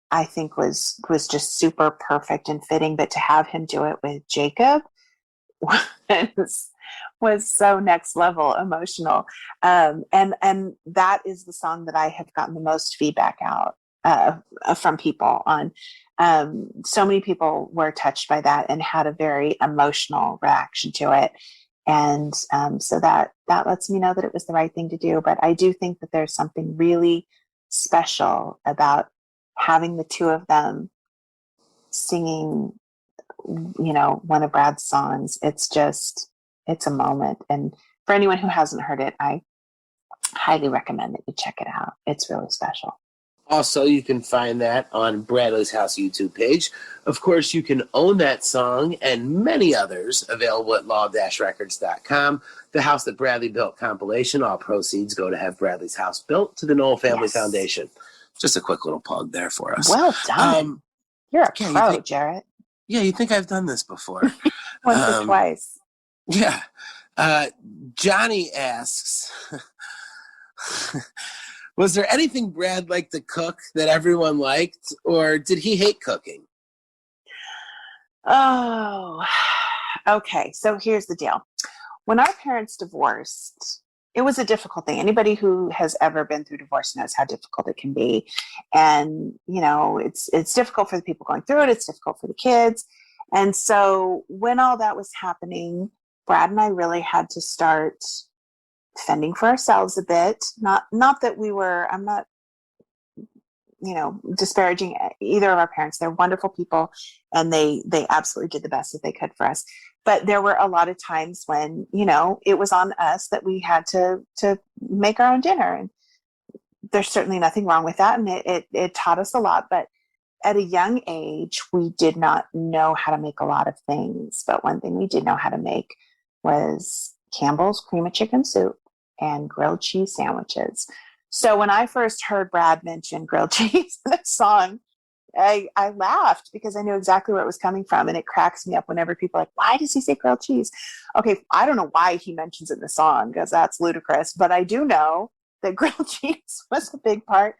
I think was just super perfect and fitting. But to have him do it with Jacob was so next level emotional. And that is the song that I have gotten the most feedback out from people on. So many people were touched by that and had a very emotional reaction to it. And so that lets me know that it was the right thing to do. But I do think that there's something really special about having the two of them singing, one of Brad's songs. It's a moment. And for anyone who hasn't heard it, I highly recommend that you check it out. It's really special. Also, you can find that on Bradley's House YouTube page. Of course, you can own that song and many others available at law-records.com. The House That Bradley Built compilation. All proceeds go to have Bradley's house built to the Knowell Family Foundation. Just a quick little plug there for us. Well done. You're a Yeah, pro, Jarett. you think I've done this before. Once or twice. Yeah. Johnny asks, was there anything Brad liked to cook that everyone liked, or did he hate cooking? Oh, okay. So here's the deal. When our parents divorced, it was a difficult thing. Anybody who has ever been through divorce knows how difficult it can be. And, it's difficult for the people going through it. It's difficult for the kids. And so when all that was happening, Brad and I really had to start fending for ourselves a bit. Not that I'm not, disparaging either of our parents. They're wonderful people, and they absolutely did the best that they could for us. But there were a lot of times when, it was on us that we had to make our own dinner. And there's certainly nothing wrong with that. And it taught us a lot. But at a young age, we did not know how to make a lot of things. But one thing we did know how to make was Campbell's cream of chicken soup and grilled cheese sandwiches. So when I first heard Brad mention grilled cheese in a song, I laughed because I knew exactly where it was coming from. And it cracks me up whenever people are like, why does he say grilled cheese? Okay, I don't know why he mentions it in the song because that's ludicrous. But I do know that grilled cheese was a big part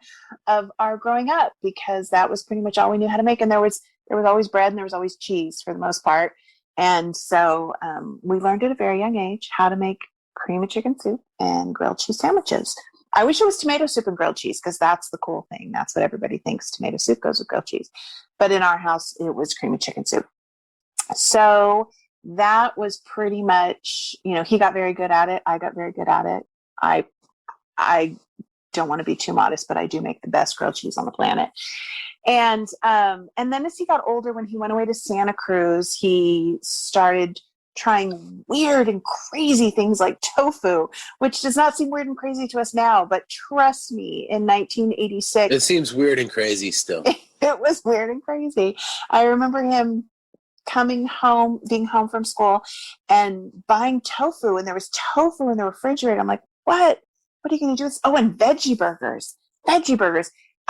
of our growing up because that was pretty much all we knew how to make. And there was always bread and there was always cheese for the most part. And so we learned at a very young age how to make cream of chicken soup and grilled cheese sandwiches. I wish it was tomato soup and grilled cheese because that's the cool thing. That's what everybody thinks tomato soup goes with grilled cheese. But in our house, it was cream of chicken soup. So that was pretty much, he got very good at it. I got very good at it. I don't want to be too modest, but I do make the best grilled cheese on the planet. And then as he got older, when he went away to Santa Cruz, he started trying weird and crazy things like tofu, which does not seem weird and crazy to us now, but trust me, in 1986, it seems weird and crazy still. It was weird and crazy. I remember him coming home, being home from school and buying tofu, and there was tofu in the refrigerator. I'm like, what are you going to do? Oh, and veggie burgers.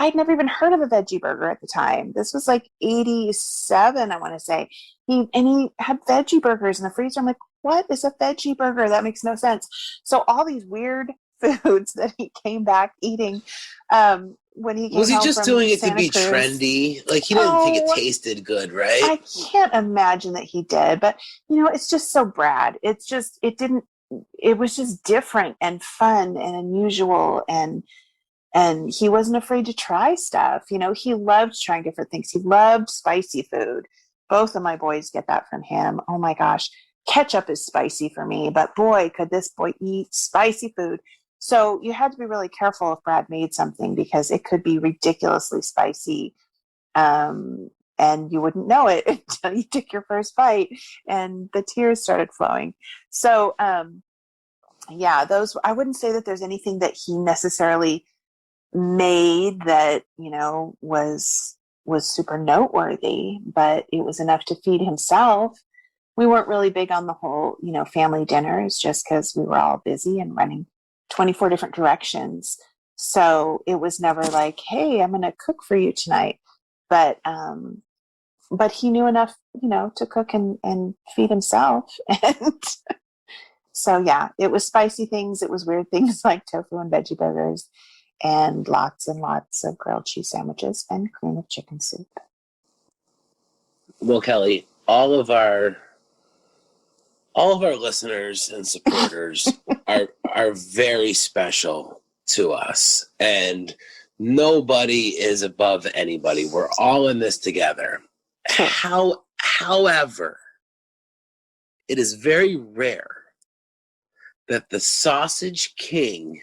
I'd never even heard of a veggie burger at the time. This was like 87, I want to say. He had veggie burgers in the freezer. I'm like, what is a veggie burger? That makes no sense. So all these weird foods that he came back eating when he came was he home just from doing it Santa to be Cruz. trendy? Like he didn't think it tasted good, right? I can't imagine that he did, but it's just so Brad. It was just different and fun and unusual, and he wasn't afraid to try stuff. He loved trying different things. He loved spicy food. Both of my boys get that from him. Oh my gosh, ketchup is spicy for me, but boy, could this boy eat spicy food. So you had to be really careful if Brad made something because it could be ridiculously spicy. And you wouldn't know it until you took your first bite and the tears started flowing. So, yeah, I wouldn't say that there's anything that he necessarily made that, was super noteworthy, but it was enough to feed himself. We weren't really big on the whole, family dinners just because we were all busy and running 24 different directions. So it was never like, hey, I'm going to cook for you tonight. But he knew enough, to cook and feed himself. And so, yeah, it was spicy things. It was weird things like tofu and veggie burgers and lots of grilled cheese sandwiches and cream of chicken soup. Well, Kelly, all of our listeners and supporters are very special to us, and nobody is above anybody. We're all in this together. However, it is very rare that the Sausage King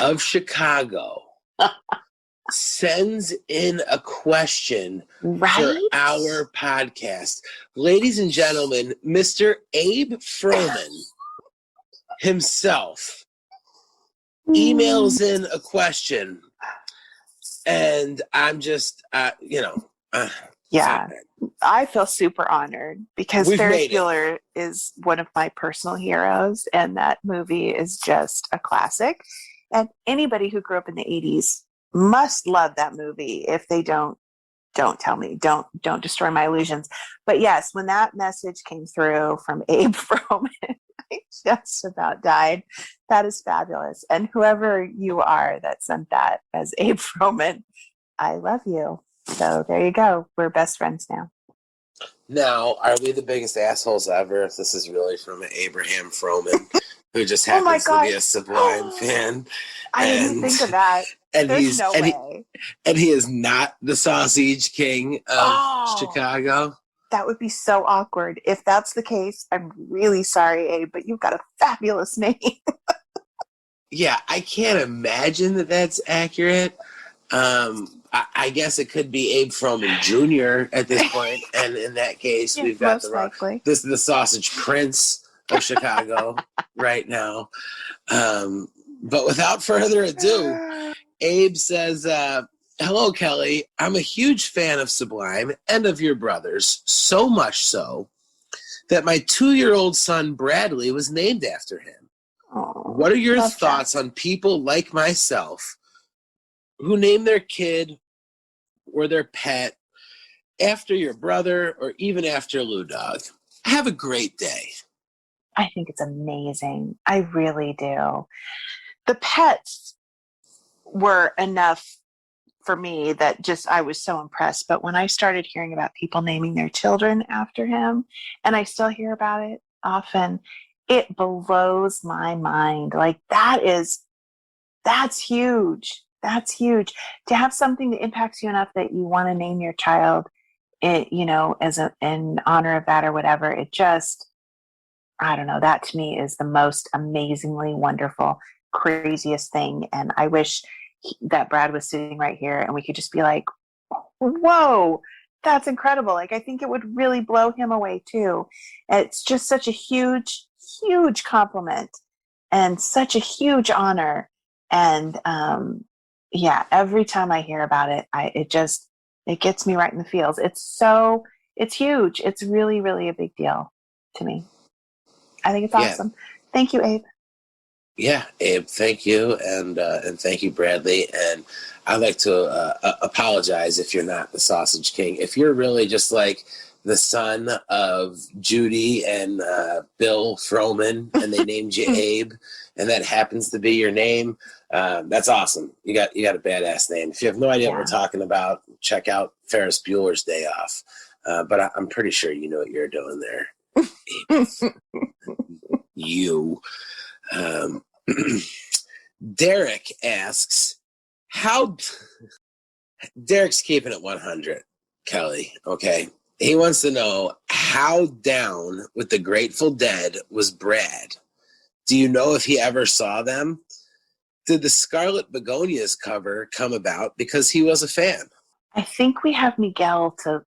of Chicago sends in a question for our podcast. Ladies and gentlemen, Mr. Abe Froman himself emails in a question, and I'm just, yeah, I feel super honored because Ferris Bueller is one of my personal heroes, and that movie is just a classic. And anybody who grew up in the 80s must love that movie. If they don't, don't tell me. Don't destroy my illusions. But yes, when that message came through from Abe Froman, I just about died. That is fabulous. And whoever you are that sent that as Abe Froman, I love you. So there you go. We're best friends now. Now, are we the biggest assholes ever? If this is really from Abraham Froman, who just Oh my happens to be God. a Sublime fan. I didn't think of that. And There's no way. And he is not the sausage king of Chicago. That would be so awkward. If that's the case, I'm really sorry, Abe, but you've got a fabulous name. Yeah, I can't imagine that that's accurate. I guess it could be Abe Froman Jr. at this point, and in that case, we've got this is the sausage prince of Chicago right now. But without further ado, Abe says, hello, Kelly. I'm a huge fan of Sublime and of your brothers, so much so that my 2-year-old son, Bradley, was named after him. Oh, what are your thoughts on people like myself who name their kid or their pet after your brother or even after Lou Dog? Have a great day. I think it's amazing. I really do. The pets were enough for me that just I was so impressed. But when I started hearing about people naming their children after him, and I still hear about it often, it blows my mind. Like that's huge. That's huge. To have something that impacts you enough that you want to name your child, as in honor of that or whatever. It just, I don't know. That to me is the most amazingly wonderful, craziest thing. And I wish that Brad was sitting right here and we could just be like, whoa, that's incredible. Like, I think it would really blow him away too. It's just such a huge, huge compliment and such a huge honor. And, every time I hear about it, it gets me right in the feels. It's huge. It's really, really a big deal to me. I think it's awesome. Thank you, Abe. Yeah, Abe, thank you. And thank you, Bradley. And I'd like to apologize if you're not the Sausage King. If you're really just like the son of Judy and Bill Froman, and they named you Abe, and that happens to be your name, that's awesome. You got a badass name. If you have no idea what we're talking about, check out Ferris Bueller's Day Off. But I'm pretty sure you know what you're doing there. You. Derek asks, Derek's keeping it 100, Kelly, okay? He wants to know, how down with the Grateful Dead was Brad? Do you know if he ever saw them? Did the Scarlet Begonias cover come about because he was a fan? I think we have Miguel to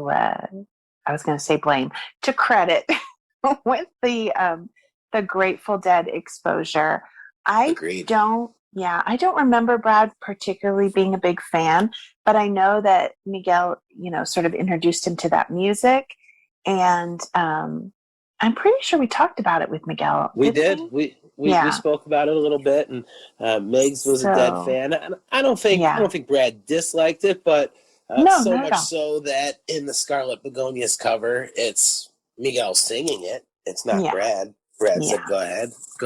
I was going to say blame, to credit with the Grateful Dead exposure. Agreed. I don't remember Brad particularly being a big fan, but I know that Miguel, sort of introduced him to that music. And I'm pretty sure we talked about it with Miguel. We did. We spoke about it a little bit, and Megs was a Dead fan. And I don't think Brad disliked it, but so that in the Scarlet Begonias cover, it's Miguel singing it. It's not Brad. Brad said, go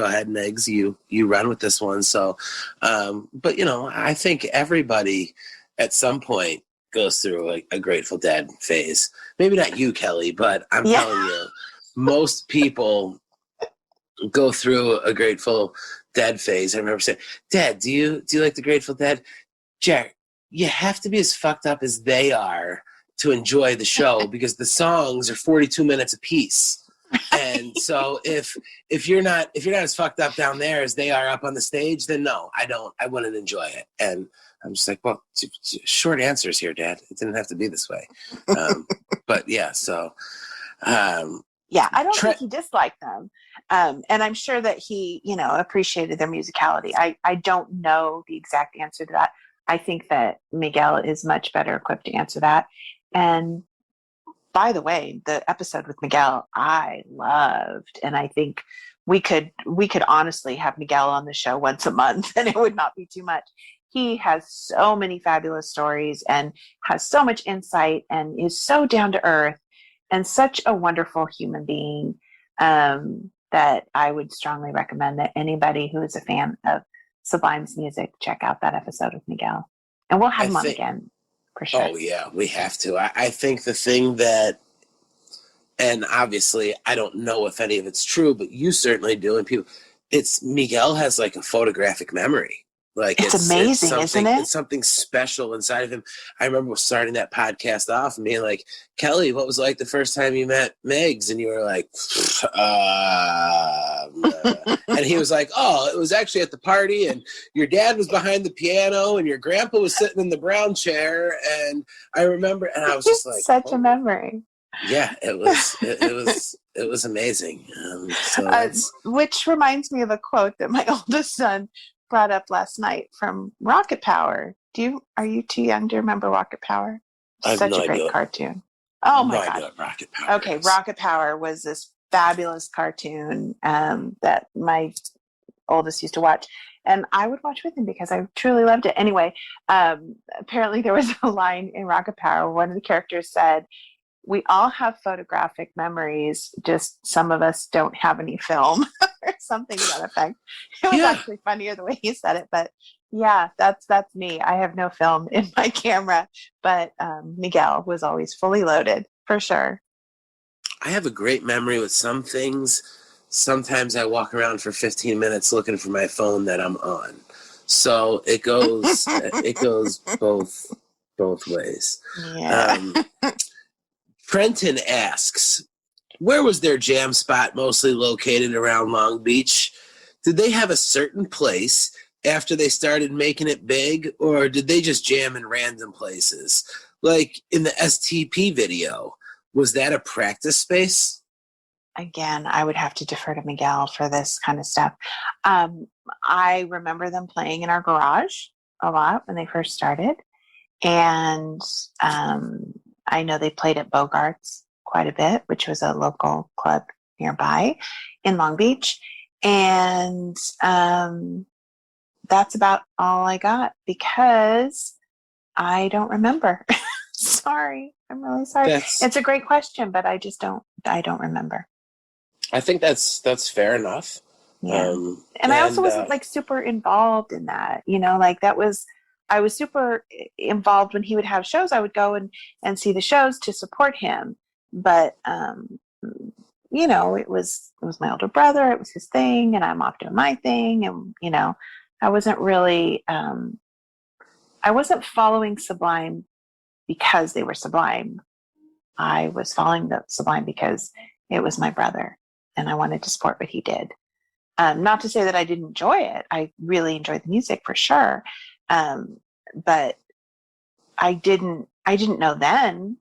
ahead, Megs, you run with this one. So, but I think everybody at some point goes through a Grateful Dead phase. Maybe not you, Kelly, but I'm telling you, most people go through a Grateful Dead phase. I remember saying, Dad, do you like the Grateful Dead? Jack, you have to be as fucked up as they are to enjoy the show because the songs are 42 minutes apiece. And so if you're not as fucked up down there as they are up on the stage, then no, I wouldn't enjoy it. And I'm just like, well, short answers here, Dad. It didn't have to be this way. But yeah, so I don't think he disliked them. And I'm sure that he, appreciated their musicality. I don't know the exact answer to that. I think that Miguel is much better equipped to answer that. And by the way, the episode with Miguel, I loved, and I think we could honestly have Miguel on the show once a month, and it would not be too much. he has so many fabulous stories and has so much insight and is so down to earth and such a wonderful human being, that I would strongly recommend that anybody who is a fan of Sublime's music check out that episode with Miguel. And we'll have him on again for sure. Oh, yeah, we have to. I think the thing that, and obviously I don't know if any of it's true, but you certainly do, and people, Miguel has like a photographic memory. Like it's amazing, isn't it? It's something special inside of him. I remember starting that podcast off and being like, Kelly, what was it like the first time you met Megs? And you were like, and he was like, oh, it was actually at the party, and your dad was behind the piano, and your grandpa was sitting in the brown chair. And I remember, and I was just like, such a memory. Yeah, it was amazing. Which reminds me of a quote that my oldest son brought up last night from Rocket Power. Are you too young to remember Rocket Power? Such a great cartoon. Oh my God. Rocket Power. Okay, Rocket Power was this fabulous cartoon that my oldest used to watch. And I would watch with him because I truly loved it. Anyway, apparently there was a line in Rocket Power. One of the characters said, we all have photographic memories, just some of us don't have any film or something to that effect. It was actually funnier the way he said it, but yeah, that's me. I have no film in my camera, but Miguel was always fully loaded for sure. I have a great memory with some things. Sometimes I walk around for 15 minutes looking for my phone that I'm on. So it goes both ways. Yeah. Trenton asks, where was their jam spot mostly located around Long Beach? Did they have a certain place after they started making it big, or did they just jam in random places? Like in the STP video, was that a practice space? Again, I would have to defer to Miguel for this kind of stuff. I remember them playing in our garage a lot when they first started. And I know they played at Bogart's quite a bit, which was a local club nearby in Long Beach. And that's about all I got because I don't remember. Sorry. I'm really sorry. It's a great question, but I don't remember. I think that's fair enough. Yeah. And I also wasn't like super involved in that, I was super involved when he would have shows. I would go and see the shows to support him. But, it was my older brother. It was his thing, and I'm off doing my thing. And, I wasn't really, I wasn't following Sublime because they were Sublime. I was following the Sublime because it was my brother, and I wanted to support what he did. Not to say that I didn't enjoy it. I really enjoyed the music for sure. But I didn't know then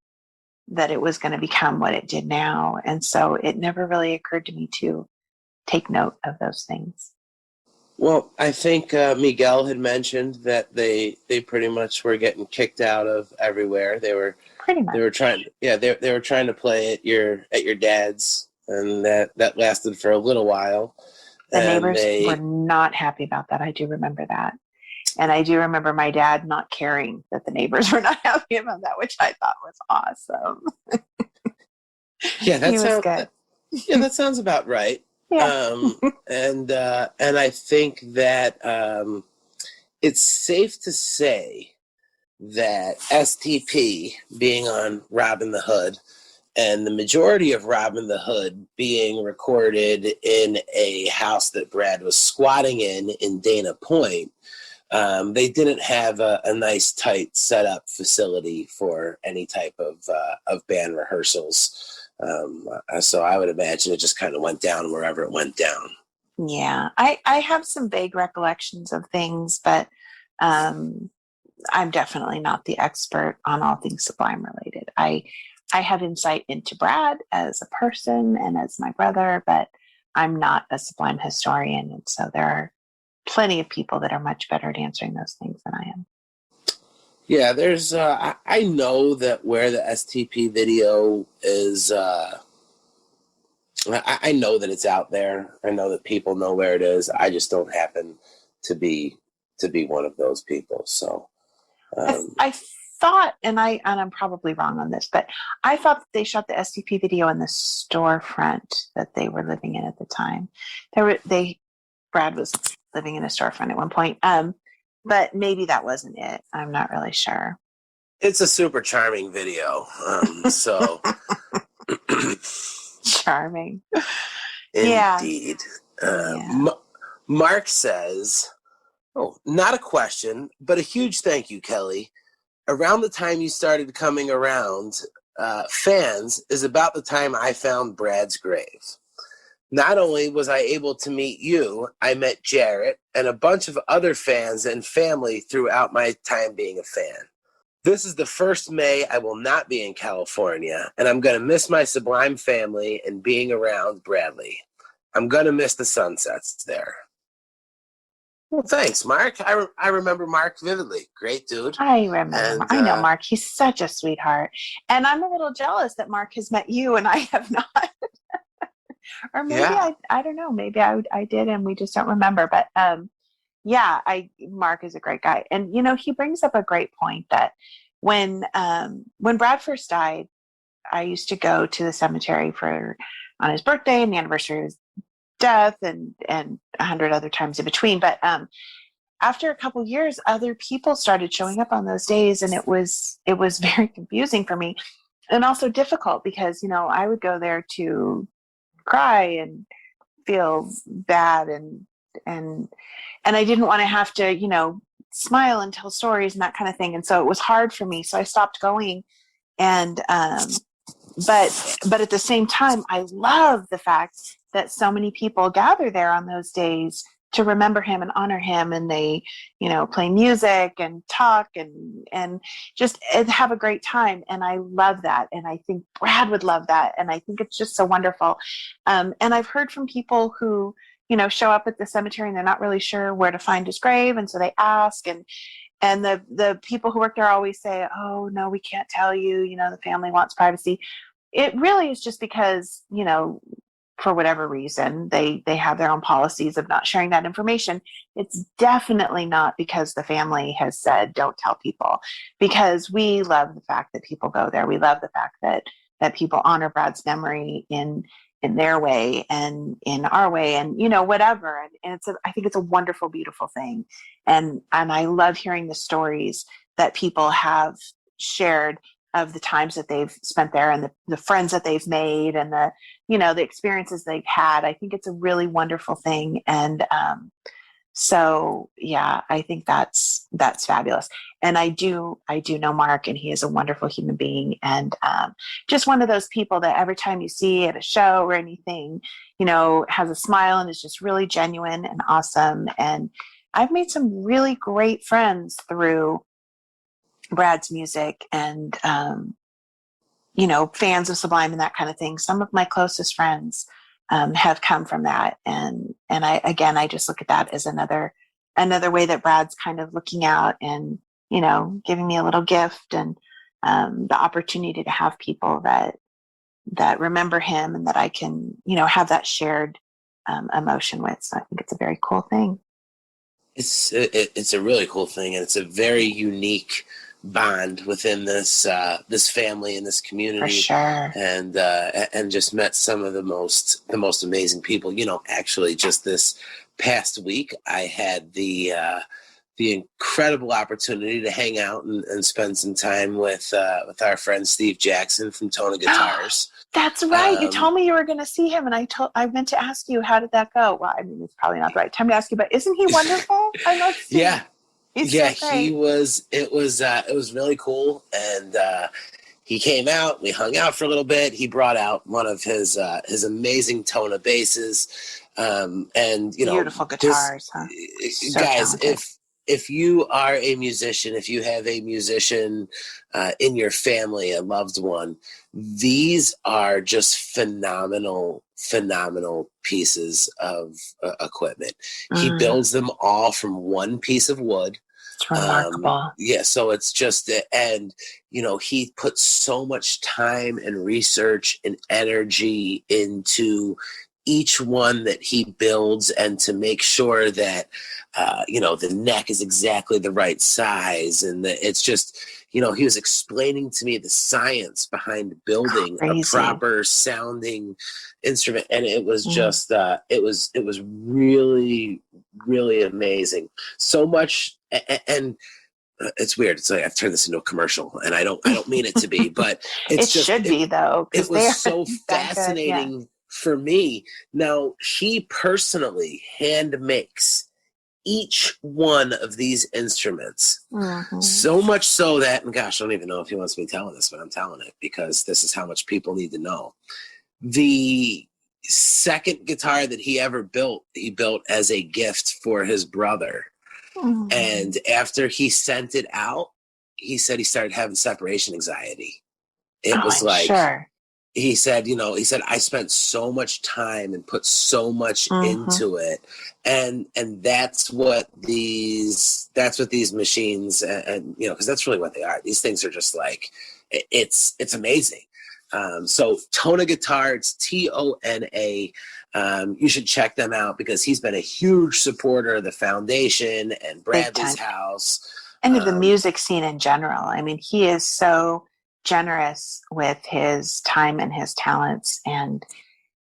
that it was going to become what it did now. And so it never really occurred to me to take note of those things. Well, I think Miguel had mentioned that they pretty much were getting kicked out of everywhere. They were pretty much. They were trying to play at your dad's, and that lasted for a little while. The neighbors were not happy about that. I do remember that. And I do remember my dad not caring that the neighbors were not happy about that, which I thought was awesome. Yeah, he was good. That sounds about right. Yeah. And I think that it's safe to say that STP being on Robin the Hood, and the majority of Robin the Hood being recorded in a house that Brad was squatting in Dana Point, they didn't have a nice, tight, set-up facility for any type of band rehearsals. So I would imagine it just kind of went down wherever it went down. Yeah, I have some vague recollections of things, but I'm definitely not the expert on all things Sublime related. I have insight into Brad as a person and as my brother, but I'm not a Sublime historian, and so there are plenty of people that are much better at answering those things than I am. Yeah, there's. I know that where the STP video is. I know that it's out there. I know that people know where it is. I just don't happen to be to be one of those people. So I thought, and I'm probably wrong on this, but I thought that they shot the STP video in the storefront that they were living in at the time. Brad was living in a storefront at one point. But maybe that wasn't it. I'm not really sure. it's a super charming video. So Charming. indeed. Yeah. Mark says, "Oh, not a question, but a huge thank you, Kelly. Around the time you started coming around, fans is about the time I found Brad's grave. Not only was I able to meet you, I met Jarett and a bunch of other fans and family throughout my time being a fan. This is the first May I will not be in California, and I'm going to miss my Sublime family and being around Bradley. I'm going to miss the sunsets there." Well, thanks, Mark. I remember Mark vividly. Great dude. I remember. And, I know Mark. He's such a sweetheart. And I'm a little jealous that Mark has met you and I have not. Or maybe I don't know. Maybe I did and we just don't remember. But Mark is a great guy. And, he brings up a great point that when Brad first died, I used to go to the cemetery on his birthday and the anniversary of his death and 100 other times in between. But after a couple years, other people started showing up on those days, and it was very confusing for me and also difficult because, I would go there to cry and feel bad and I didn't want to have to, smile and tell stories and that kind of thing. And so it was hard for me. So I stopped going. And but at the same time, I love the fact that so many people gather there on those days to remember him and honor him, and they, play music and talk and just have a great time. And I love that, and I think Brad would love that, and I think it's just so wonderful. And I've heard from people who, show up at the cemetery and they're not really sure where to find his grave, and so they ask, and the people who work there always say, "Oh no, we can't tell you. The family wants privacy." It really is just because, for whatever reason, they have their own policies of not sharing that information. It's definitely not because the family has said, don't tell people, because we love the fact that people go there. We love the fact that people honor Brad's memory in their way and in our way and, whatever. And I think it's a wonderful, beautiful thing. And I love hearing the stories that people have shared of the times that they've spent there and the friends that they've made and the experiences they've had. I think it's a really wonderful thing. And I think that's fabulous. And I do know Mark, and he is a wonderful human being, and just one of those people that every time you see at a show or anything, has a smile and is just really genuine and awesome. And I've made some really great friends through Brad's music and, fans of Sublime and that kind of thing. Some of my closest friends have come from that. And I just look at that as another way that Brad's kind of looking out and, giving me a little gift and the opportunity to have people that remember him and that I can, have that shared emotion with. So I think it's a very cool thing. It's a really cool thing, and it's a very unique bond within this family and this community. For sure. And just met some of the most amazing people. Actually, just this past week, I had the incredible opportunity to hang out and spend some time with our friend Steve Jackson from Tona Guitars. That's right. You told me you were going to see him, and I meant to ask you, how did that go? Well, I mean, it's probably not the right time to ask you, but isn't he wonderful? I love Steve. Yeah. He's yeah, so great. he was. It was really cool, and he came out. We hung out for a little bit. He brought out one of his amazing Tona basses, and beautiful guitars, huh? So guys, talented. If you are a musician, if you have a musician in your family, a loved one, these are just phenomenal pieces of equipment. He builds them all from one piece of wood. It's remarkable. So it's just, and he puts so much time and research and energy into each one that he builds, and to make sure that, the neck is exactly the right size. And it's just, he was explaining to me the science behind building a proper sounding instrument. And it was just, it was really, really amazing. So much. And it's weird. It's like I've turned this into a commercial, and I don't mean it to be, but it should be though. It was so fascinating for me. Now, he personally hand makes each one of these instruments, so much so that, and gosh, I don't even know if he wants me telling this, but I'm telling it because this is how much people need to know. The second guitar that he ever built, he built as a gift for his brother. And after he sent it out, he said he started having separation anxiety. It was like, he said, I spent so much time and put so much into it. And that's what these machines, and because that's really what they are. These things are just like, it's amazing. So Tona Guitar, it's TONA. You should check them out because he's been a huge supporter of the foundation and Bradley's House. And of the music scene in general. I mean, he is so generous with his time and his talents. And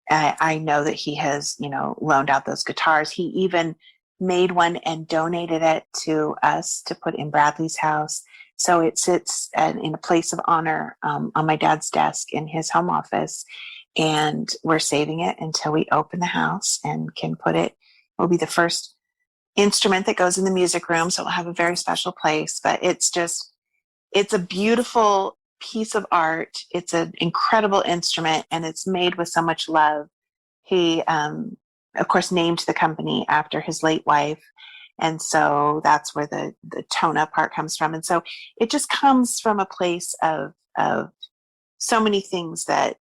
I know that he has, loaned out those guitars. He even made one and donated it to us to put in Bradley's house. So it sits in a place of honor on my dad's desk in his home office. And we're saving it until we open the house and can put it. Will be the first instrument that goes in the music room. So it'll have a very special place. But it's a beautiful piece of art. It's an incredible instrument, and it's made with so much love. He, of course, named the company after his late wife. And so that's where the Tona part comes from. And so it just comes from a place of so many things that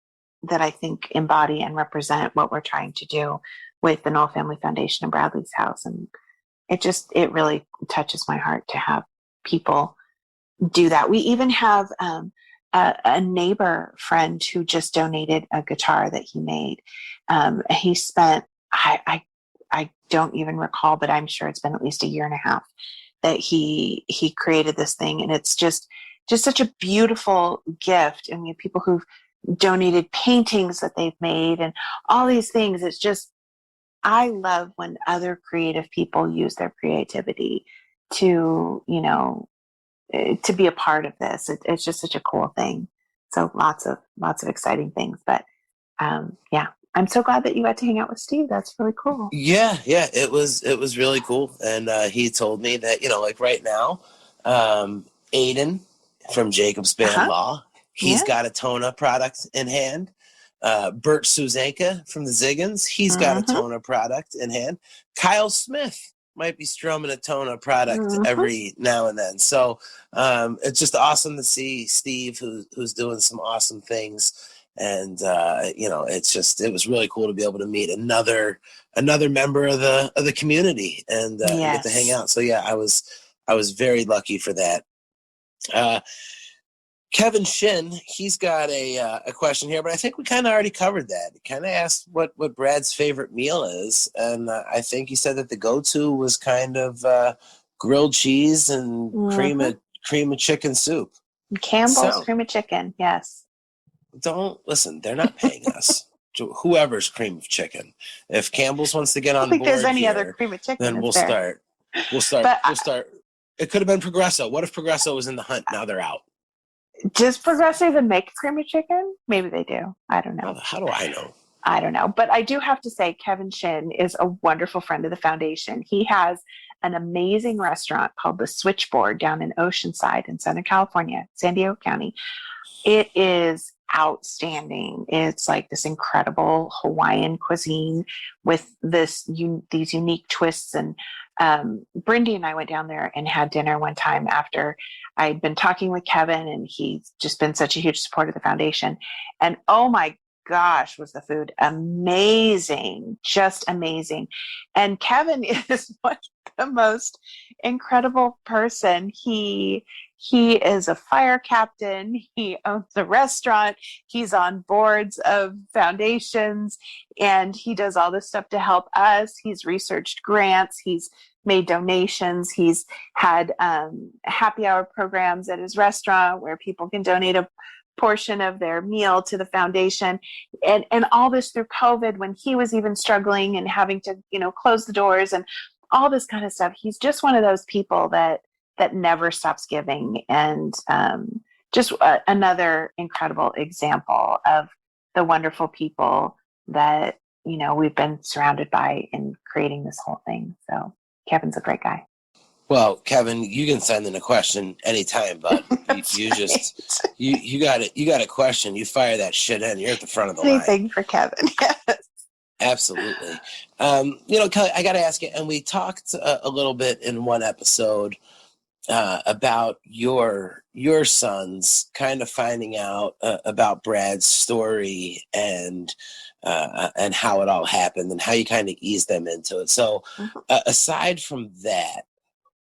I think embody and represent what we're trying to do with the Knowell Family Foundation and Bradley's House. And it really touches my heart to have people do that. We even have a neighbor friend who just donated a guitar that he made. He spent, I don't even recall, but I'm sure it's been at least a year and a half that he created this thing. And it's just such a beautiful gift. And we have people who've donated paintings that they've made and all these things. It's just, I love when other creative people use their creativity to, to be a part of this. It's just such a cool thing. So lots of exciting things, but I'm so glad that you got to hang out with Steve. That's really cool. Yeah. It was really cool. And he told me that, like right now, Aiden from Jacob's Band Law, he's got a Tona product in hand. Bert Suzanka from the Ziggins, he's got a Tona product in hand. Kyle Smith might be strumming a Tona product every now and then. So it's just awesome to see Steve, who's doing some awesome things. And it was really cool to be able to meet another member of the community and get to hang out. So yeah, I was very lucky for that. Kevin Shin, he's got a question here, but I think we kind of already covered that. He kind of asked what Brad's favorite meal is, and I think he said that the go-to was kind of grilled cheese and cream of chicken soup. Campbell's cream of chicken, yes. Don't listen. They're not paying us. Whoever's cream of chicken. If Campbell's wants to get on board, I don't think there's any other cream of chicken. Then we'll start. We'll start. It could have been Progresso. What if Progresso was in the hunt? Now they're out. Does Progresso even make cream of chicken? Maybe they do. I don't know. How do I know? I don't know. But I do have to say, Kevin Shin is a wonderful friend of the foundation. He has an amazing restaurant called The Switchboard down in Oceanside in Southern California, San Diego County. It is outstanding. It's like this incredible Hawaiian cuisine with these unique twists. And Brindy and I went down there and had dinner one time after I'd been talking with Kevin, and he's just been such a huge supporter of the foundation. And oh my gosh, was the food amazing, just amazing. And Kevin is the most incredible person. He He is a fire captain. He owns a restaurant. He's on boards of foundations, and he does all this stuff to help us. He's researched grants. He's made donations. He's had happy hour programs at his restaurant where people can donate a portion of their meal to the foundation, and all this through COVID, when he was even struggling and having to, close the doors and all this kind of stuff. He's just one of those people that never stops giving, and just another incredible example of the wonderful people that we've been surrounded by in creating this whole thing. So Kevin's a great guy. Well, Kevin, you can send in a question anytime, bud. You just you got it. You got a question. You fire that shit in. You're at the front of the line. Anything for Kevin. Yes. Absolutely. Kelly, I got to ask you, and we talked a little bit in one episode about your sons kind of finding out about Brad's story and how it all happened and how you kind of eased them into it. So aside from that,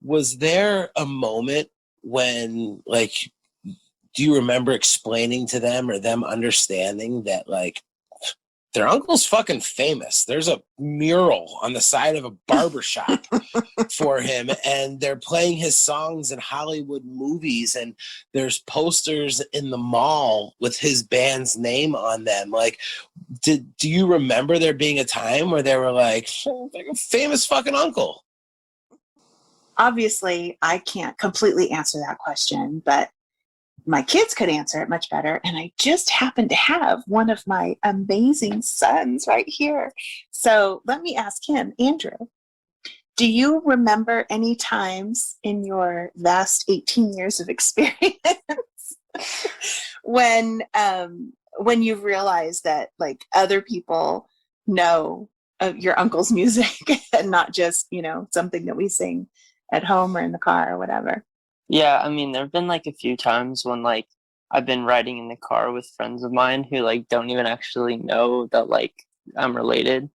was there a moment when, like, do you remember explaining to them or them understanding that, like, their uncle's fucking famous? There's a mural on the side of a barbershop for him, and they're playing his songs in Hollywood movies, and there's posters in the mall with his band's name on them. Like, do you remember there being a time where they were like a famous fucking uncle? Obviously, I can't completely answer that question, but my kids could answer it much better. And I just happen to have one of my amazing sons right here. So let me ask him, Andrew, do you remember any times in your vast 18 years of experience when you've realized that, like, other people know your uncle's music and not just, something that we sing at home or in the car or whatever? Yeah, I mean, there have been like a few times when like I've been riding in the car with friends of mine who like don't even actually know that like I'm related,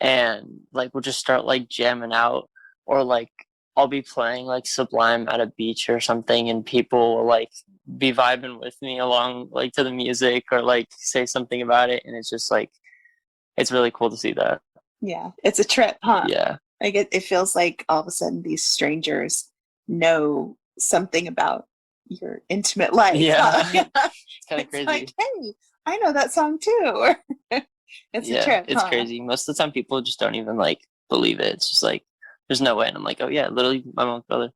and like we'll just start like jamming out, or like I'll be playing like Sublime at a beach or something, and people will like be vibing with me along like to the music or like say something about it, and it's just like it's really cool to see that. Yeah, it's a trip, huh? Yeah. Like it feels like all of a sudden these strangers know something about your intimate life. Yeah. Huh? It's kind of crazy. Like, hey, I know that song too. It's a trip. It's crazy. Most of the time people just don't even like believe it. It's just like there's no way. And I'm like, oh yeah, literally my mom's brother.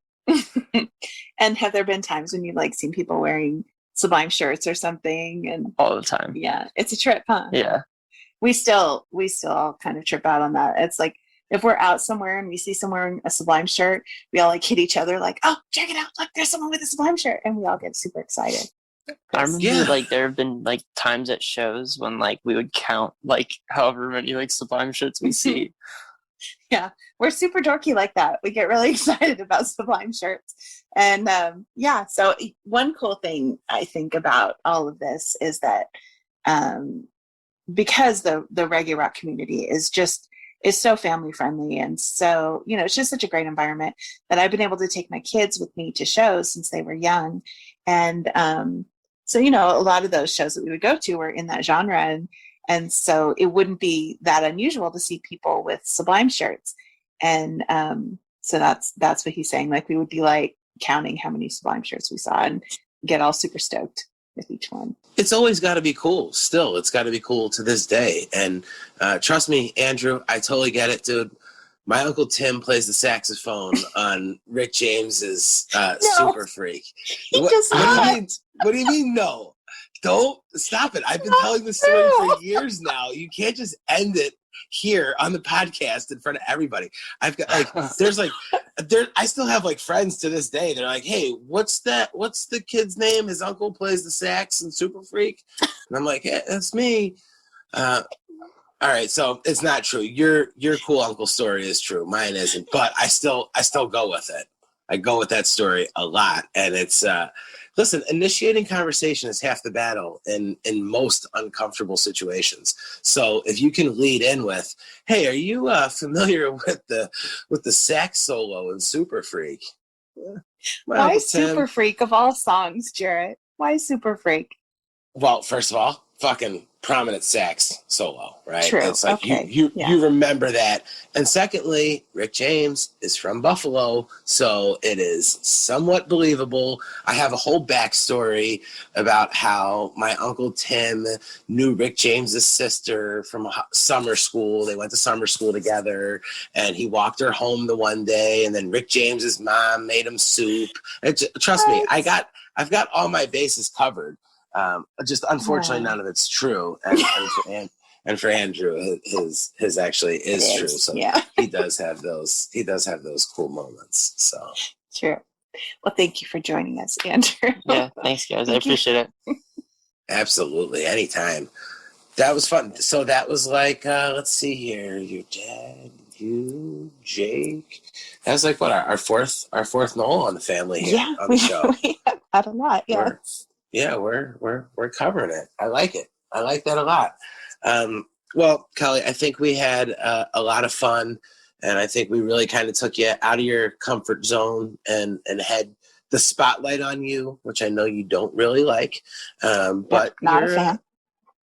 And have there been times when you've like seen people wearing Sublime shirts or something? And all the time. Yeah, it's a trip, huh? Yeah. We still all kind of trip out on that. It's like if we're out somewhere and we see someone wearing a Sublime shirt, we all like hit each other like, oh, check it out. Look, there's someone with a Sublime shirt. And we all get super excited. I remember like there have been like times at shows when like we would count like however many like Sublime shirts we see. Yeah, we're super dorky like that. We get really excited about Sublime shirts. And so one cool thing I think about all of this is that because the reggae rock community is so family friendly, and so it's just such a great environment that I've been able to take my kids with me to shows since they were young, and so a lot of those shows that we would go to were in that genre, and so it wouldn't be that unusual to see people with Sublime shirts, and so that's what he's saying. Like we would be like counting how many Sublime shirts we saw and get all super stoked with each one. It's always got to be cool. Still, it's got to be cool to this day. And trust me, Andrew, I totally get it, dude. My Uncle Tim plays the saxophone on Rick James's Super Freak. What do you mean, no? Don't stop it. I've been telling this story for years now. You can't just end it here on the podcast in front of everybody. I've got I still have like friends to this day. They're like, hey, what's the kid's name? His uncle plays the sax in Super Freak. And I'm like, yeah, that's me. All right, so it's not true. Your cool uncle story is true. Mine isn't, but I still go with it. I go with that story a lot, and it's listen. Initiating conversation is half the battle in most uncomfortable situations. So if you can lead in with, "Hey, are you familiar with the sax solo in Super Freak?" My Why Uncle Tim. Super Freak of all songs, Jarett? Why Super Freak? Well, first of all, fucking prominent sax solo, right? True. It's like Okay. you remember that. And secondly, Rick James is from Buffalo, so it is somewhat believable. I have a whole backstory about how my Uncle Tim knew Rick James's sister from summer school. They went to summer school together, and he walked her home the one day, and then Rick James's mom made him soup. Trust me, I've got all my bases covered. Just unfortunately, none of it's true, and for Andrew, his actually is true. So he does have those cool moments. So true. Well, thank you for joining us, Andrew. Yeah, thanks, guys. I appreciate it. Absolutely, anytime. That was fun. So that was like, let's see here, your dad, you, Jake. That was like what our fourth Noel on the family here on the show. We have had a lot. Yeah. We're covering it. I like it. I like that a lot. Well, Kelly, I think we had a lot of fun, and I think we really kind of took you out of your comfort zone and had the spotlight on you, which I know you don't really like. But not a fan.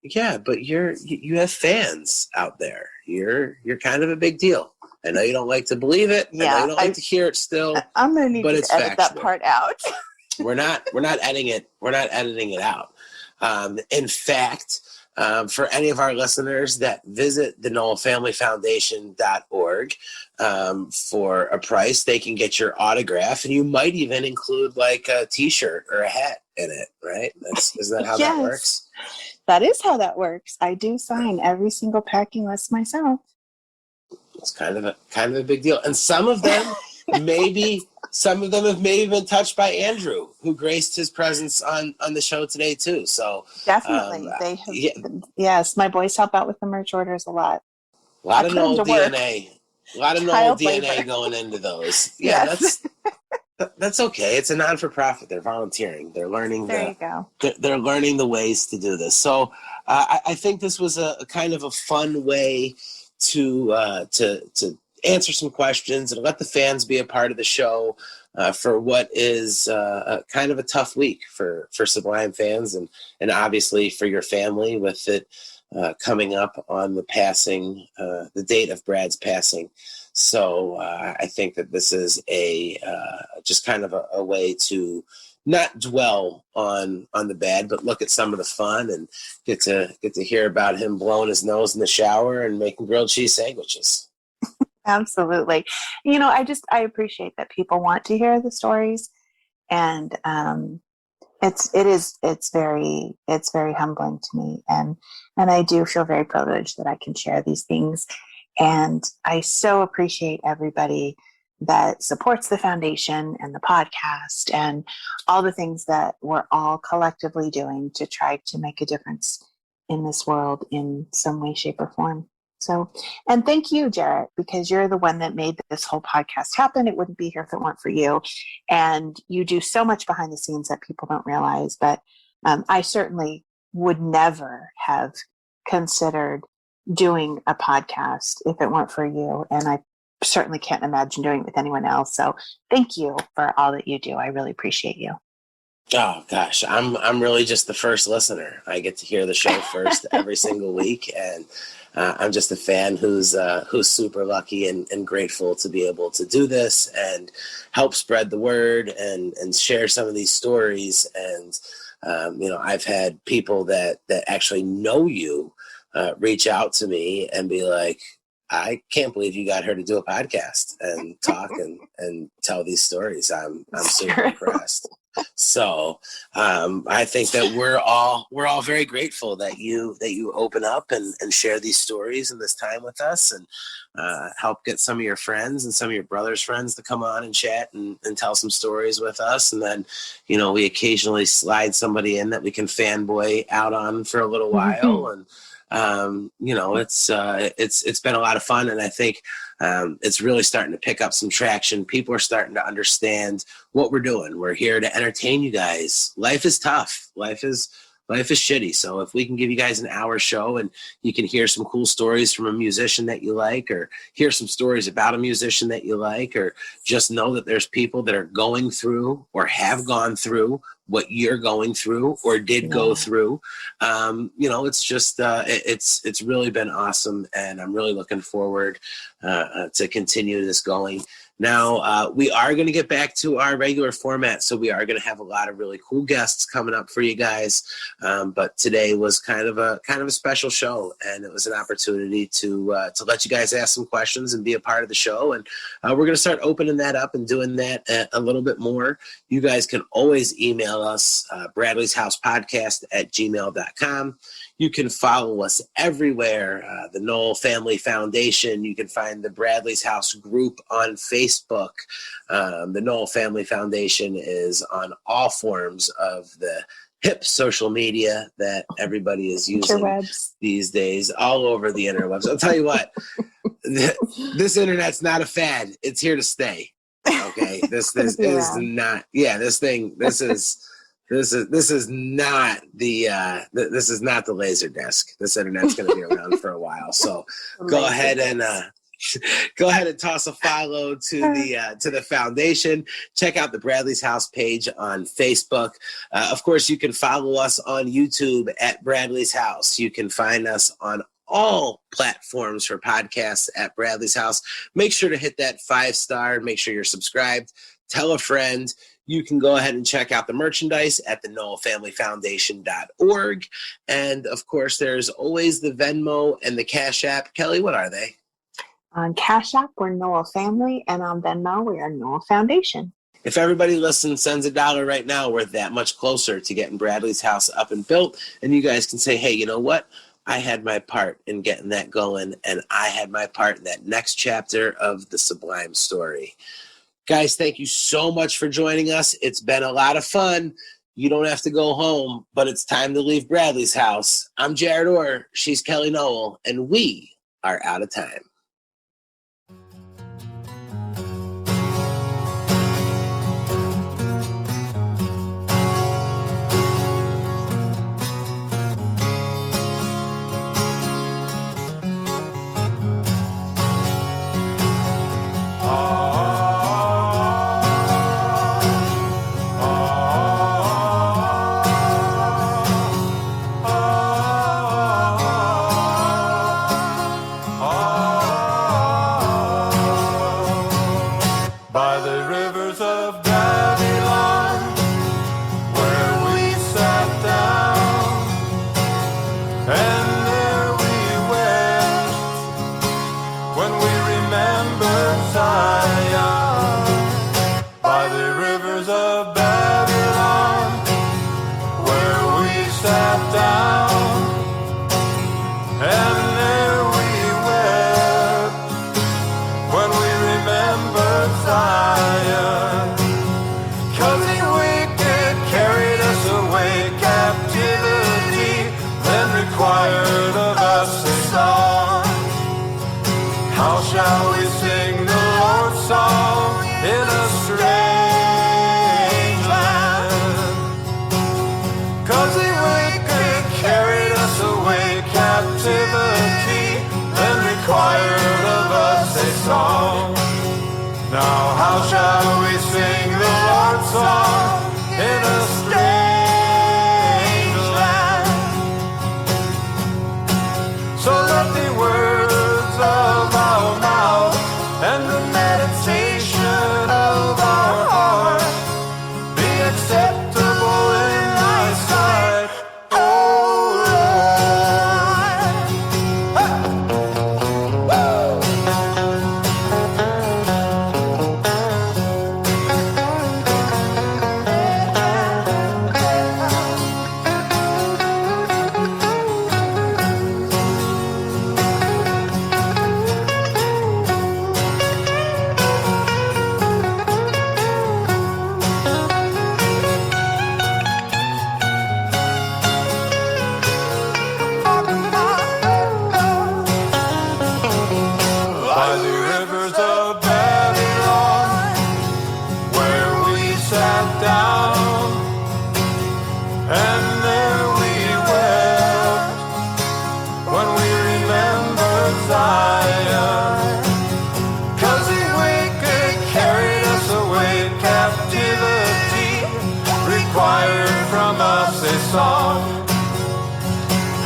Yeah, but you have fans out there. You're kind of a big deal. I know you don't like to believe it. I know you don't like to hear it still. I'm gonna need to edit factual. that part out. We're not editing it. We're not editing it out. In fact, for any of our listeners that visit the knowellfamilyfoundation.org for a price, they can get your autograph, and you might even include like a T-shirt or a hat in it, right? Isn't that how that works? That is how that works. I do sign every single packing list myself. It's kind of a big deal, and some of them have maybe been touched by Andrew, who graced his presence on the show today too. So definitely, they have. Yeah. Yes, my boys help out with the merch orders a lot. A lot of Noel DNA. A lot of Noel DNA going into those. Yeah, yes. That's okay. It's a non-for-profit. They're volunteering. They're learning. There you go. They're learning the ways to do this. So I think this was a kind of a fun way to answer some questions and let the fans be a part of the show for what is kind of a tough week for Sublime fans and obviously for your family with it coming up on the date of Brad's passing. So I think that this is just kind of a way to not dwell on the bad, but look at some of the fun and get to hear about him blowing his nose in the shower and making grilled cheese sandwiches. Absolutely. I appreciate that people want to hear the stories, and it's very humbling to me, and I do feel very privileged that I can share these things, and I so appreciate everybody that supports the foundation and the podcast and all the things that we're all collectively doing to try to make a difference in this world in some way, shape, or form. So, and thank you, Jarett, because you're the one that made this whole podcast happen. It wouldn't be here if it weren't for you. And you do so much behind the scenes that people don't realize. But I certainly would never have considered doing a podcast if it weren't for you. And I certainly can't imagine doing it with anyone else. So thank you for all that you do. I really appreciate you. Oh gosh, I'm really just the first listener. I get to hear the show first every single week, and I'm just a fan who's super lucky and grateful to be able to do this and help spread the word and share some of these stories. And I've had people that actually know you reach out to me and be like, I can't believe you got her to do a podcast and talk and tell these stories. I'm super impressed. So I think that we're all very grateful that you open up and share these stories and this time with us and help get some of your friends and some of your brother's friends to come on and chat and tell some stories with us. And then, we occasionally slide somebody in that we can fanboy out on for a little while. And it's been a lot of fun, and I think it's really starting to pick up some traction. People are starting to understand what we're doing. We're here to entertain you guys. Life is tough. Life is life is shitty. So if we can give you guys an hour show and you can hear some cool stories from a musician that you like, or hear some stories about a musician that you like, or just know that there's people that are going through or have gone through what you're going through or did go through, it's just it's really been awesome, and I'm really looking forward to continue this going. Now, we are going to get back to our regular format, so we are going to have a lot of really cool guests coming up for you guys. But today was kind of a special show, and it was an opportunity to let you guys ask some questions and be a part of the show. And we're going to start opening that up and doing that a little bit more. You guys can always email us, bradleyshousepodcast@gmail.com. You can follow us everywhere. The Knowell Family Foundation. You can find the Bradley's House group on Facebook. The Knowell Family Foundation is on all forms of the hip social media that everybody is using these days, all over the interwebs. I'll tell you what, this internet's not a fad. It's here to stay. Okay, this is not. Yeah, this is not the Laserdisc. This internet's going to be around for a while. So go ahead and toss a follow to the foundation. Check out the Bradley's House page on Facebook. Of course, you can follow us on YouTube at Bradley's House. You can find us on all platforms for podcasts at Bradley's House. Make sure to hit that 5-star. Make sure you're subscribed. Tell a friend. You can go ahead and check out the merchandise at the knowellfamilyfoundation.org. And of course, there's always the Venmo and the Cash App. Kelly, what are they? On Cash App, we're Knowell Family, and on Venmo, we are Knowell Foundation. If everybody listens, sends $1 right now, we're that much closer to getting Bradley's House up and built. And you guys can say, hey, you know what? I had my part in getting that going, and I had my part in that next chapter of the Sublime story. Guys, thank you so much for joining us. It's been a lot of fun. You don't have to go home, but it's time to leave Bradley's house. I'm Jarett Orr. She's Kelly Knowell, and we are out of time. Zion. 'Cause the wicked carried us away, captivity required from us a song.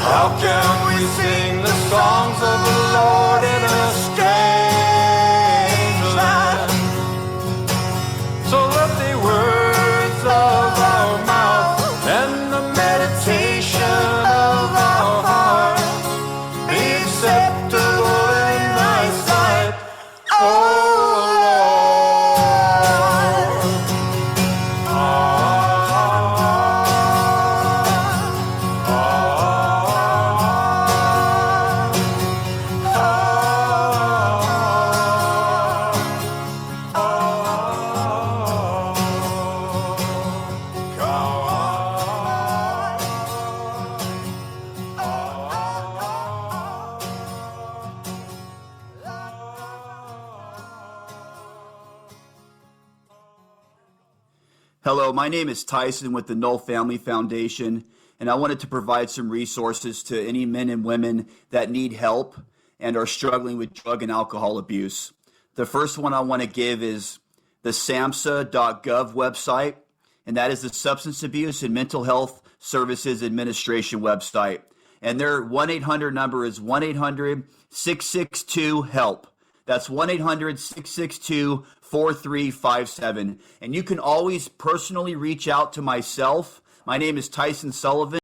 How can we sing the songs of the Lord in a strange land? So let the words of our mouth and the meditation of our heart be acceptable in thy sight, O Hello, my name is Tyson with the Knoll Family Foundation, and I wanted to provide some resources to any men and women that need help and are struggling with drug and alcohol abuse. The first one I want to give is the SAMHSA.gov website, and that is the Substance Abuse and Mental Health Services Administration website. And their 1-800 number is 1-800-662-HELP. That's 1-800-662-4357. And you can always personally reach out to myself. My name is Tyson Sullivan.